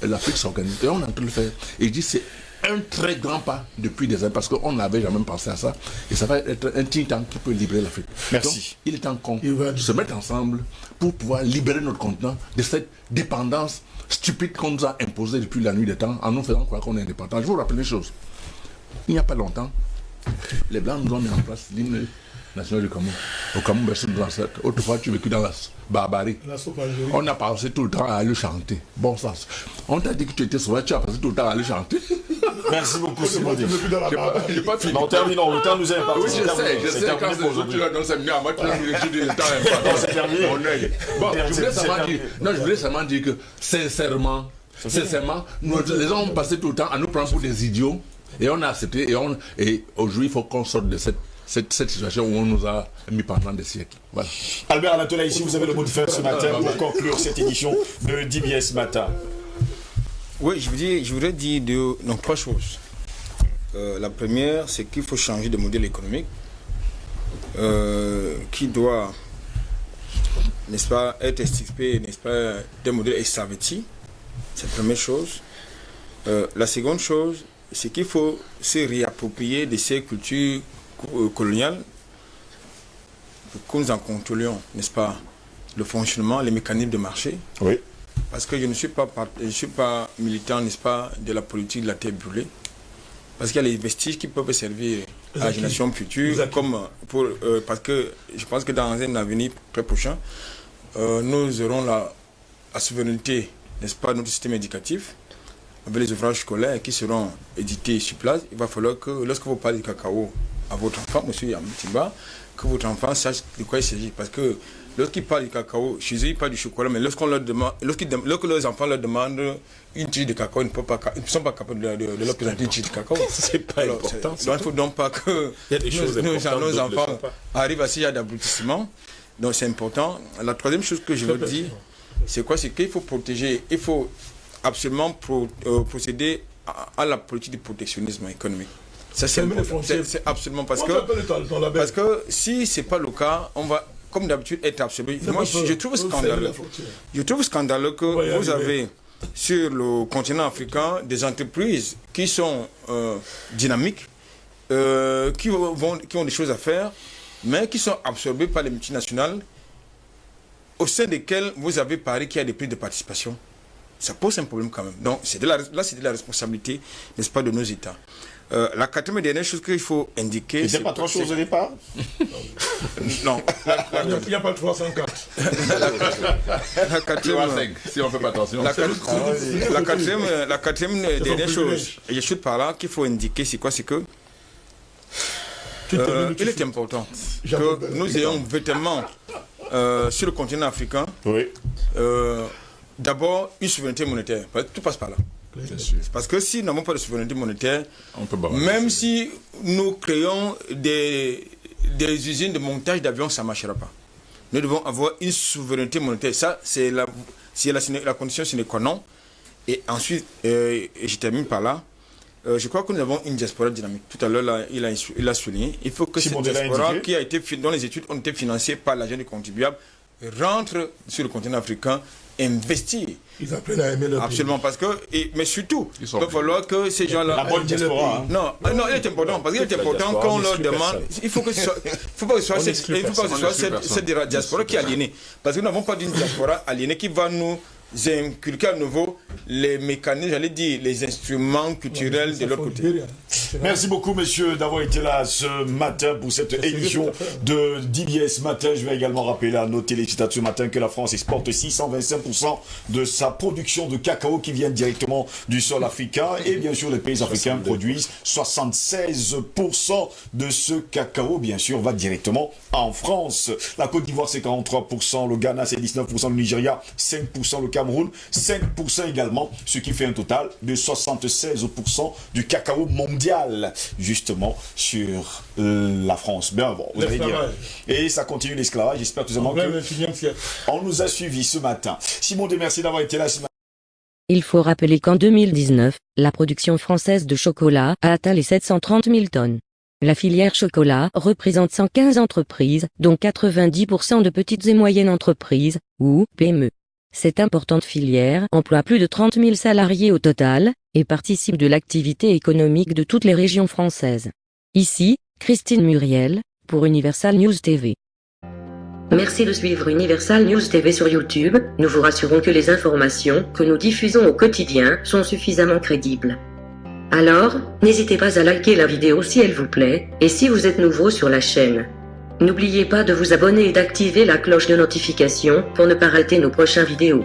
l'Afrique s'organise. Et on est en train de le faire. Et je dis, c'est un très grand pas depuis des années, parce qu'on n'avait jamais pensé à ça. Et ça va être un think tank qui peut libérer l'Afrique. Merci. Donc, il est temps qu'on se mette ensemble pour pouvoir libérer notre continent de cette dépendance stupide qu'on nous a imposée depuis la nuit des temps, en nous faisant croire qu'on est indépendant. Je vous rappelle une chose. Il n'y a pas longtemps, les Blancs nous ont mis en place l'hymne national du Cameroun. Au Cameroun, berceau de l'ancêtre. Autrefois, tu vécu dans la barbarie. La sauvagerie. On a passé tout le temps à aller chanter. Bon sens. On t'a dit que tu étais sauvage, tu as passé tout le temps à aller chanter. Merci beaucoup, Simon. Tu vécu dans la barbarie. J'ai pas fini. Non, terminons. Le temps nous est imparti. Oui, je sais. Quand terminé pour tu aujourd'hui. l'as dans le séminaire, moi, tu l'as dit le temps est pas. C'est terminé. Bon, je voulais seulement dire que, sincèrement, les gens ont passé tout le temps à nous prendre pour des idiots. Et on a accepté. Et aujourd'hui, il faut qu'on sorte de cette situation où on nous a mis pendant des siècles. Voilà. Albert Anatola, ici, vous avez le mot de fin ce matin pour conclure cette édition de DBS Matin. Oui, je voudrais dire trois choses. La première, c'est qu'il faut changer de modèle économique qui doit, n'est-ce pas, être extirpé, n'est-ce pas, des modèles extravertis. C'est la première chose. La seconde chose, c'est qu'il faut se réapproprier de ces cultures coloniales pour que nous en contrôlions, n'est-ce pas, le fonctionnement, les mécanismes de marché. Oui. Parce que je ne suis pas militant, n'est-ce pas, de la politique de la terre brûlée. Parce qu'il y a les vestiges qui peuvent servir à la génération future, parce que je pense que dans un avenir très prochain, nous aurons la souveraineté, n'est-ce pas, de notre système éducatif, avec les ouvrages scolaires qui seront édités sur place. Il va falloir que, lorsque vous parlez du cacao à votre enfant, monsieur Yamitiba, que votre enfant sache de quoi il s'agit. Parce que lorsqu'ils parlent du cacao, chez eux, ils parlent du chocolat, mais lorsque leurs enfants leur demandent une tige de cacao, ils ne sont pas capables de leur présenter une tige de cacao. C'est pas important. Donc, il ne faut donc pas que nos enfants arrivent à ce genre d'aboutissement. Donc, c'est important. La troisième chose que je veux dire, c'est quoi? C'est qu'il faut protéger, il faut absolument procéder à la politique de protectionnisme économique. Ça, c'est absolument parce que si ce n'est pas le cas, on va, comme d'habitude, être absorbé. Moi, je trouve scandaleux. Je trouve scandaleux que vous avez sur le continent africain des entreprises qui sont dynamiques, qui ont des choses à faire, mais qui sont absorbées par les multinationales, au sein desquelles vous avez parlé qu'il y a des prix de participation. Ça pose un problème quand même. Donc, c'est de la responsabilité, n'est-ce pas, de nos États. La quatrième et dernière chose qu'il faut indiquer... C'était pas trois choses au départ? Non. Il n'y a pas 304. La quatrième... Si on ne fait pas attention. La quatrième et dernière chose, et je chute par là, qu'il faut indiquer, c'est quoi? C'est que... il est important que nous ayons véritablement, sur le continent africain, d'abord une souveraineté monétaire. Tout passe par là. Parce que si nous n'avons pas de souveraineté monétaire, même si nous créons des usines de montage d'avions, ça ne marchera pas. Nous devons avoir une souveraineté monétaire. Ça, c'est la condition sine qua non. Et ensuite, et je termine par là, je crois que nous avons une diaspora dynamique. Tout à l'heure, là, il a souligné. Il faut que cette diaspora dont les études ont été financées par l'argent du contribuable rentre sur le continent africain, investir. Ils apprennent à aimer leur absolument, parce que, mais surtout, il va falloir que ces gens-là... La bonne diaspora. Hein. Non, il est important, parce qu'il est important qu'on leur demande... Il faut que ce soit cette diaspora qui est aliénée. Parce que nous n'avons pas d'une diaspora aliénée qui va nous inculquer à nouveau les mécanismes, j'allais dire, les instruments culturels de l'autre côté. Merci beaucoup, messieurs, d'avoir été là ce matin pour cette édition de DBS Matin. Je vais également rappeler à nos téléspectateurs ce matin que la France exporte 625% de sa production de cacao qui vient directement du sol africain. Et bien sûr, les pays africains produisent 76% de ce cacao, bien sûr, va directement en France. La Côte d'Ivoire, c'est 43%, le Ghana, c'est 19%, le Nigeria, 5%, le Cameroun, 5% également, ce qui fait un total de 76% du cacao mondial, justement, sur la France. Bien bon, vous allez dire. Et ça continue l'esclavage, j'espère tout simplement on nous a suivis ce matin. Simon, merci d'avoir été là ce matin. Il faut rappeler qu'en 2019, la production française de chocolat a atteint les 730 000 tonnes. La filière chocolat représente 115 entreprises, dont 90% de petites et moyennes entreprises, ou PME. Cette importante filière emploie plus de 30 000 salariés au total, et participe de l'activité économique de toutes les régions françaises. Ici, Christine Muriel, pour Universal News TV. Merci de suivre Universal News TV sur YouTube. Nous vous rassurons que les informations que nous diffusons au quotidien sont suffisamment crédibles. Alors, n'hésitez pas à liker la vidéo si elle vous plaît, et si vous êtes nouveau sur la chaîne. N'oubliez pas de vous abonner et d'activer la cloche de notification pour ne pas rater nos prochaines vidéos.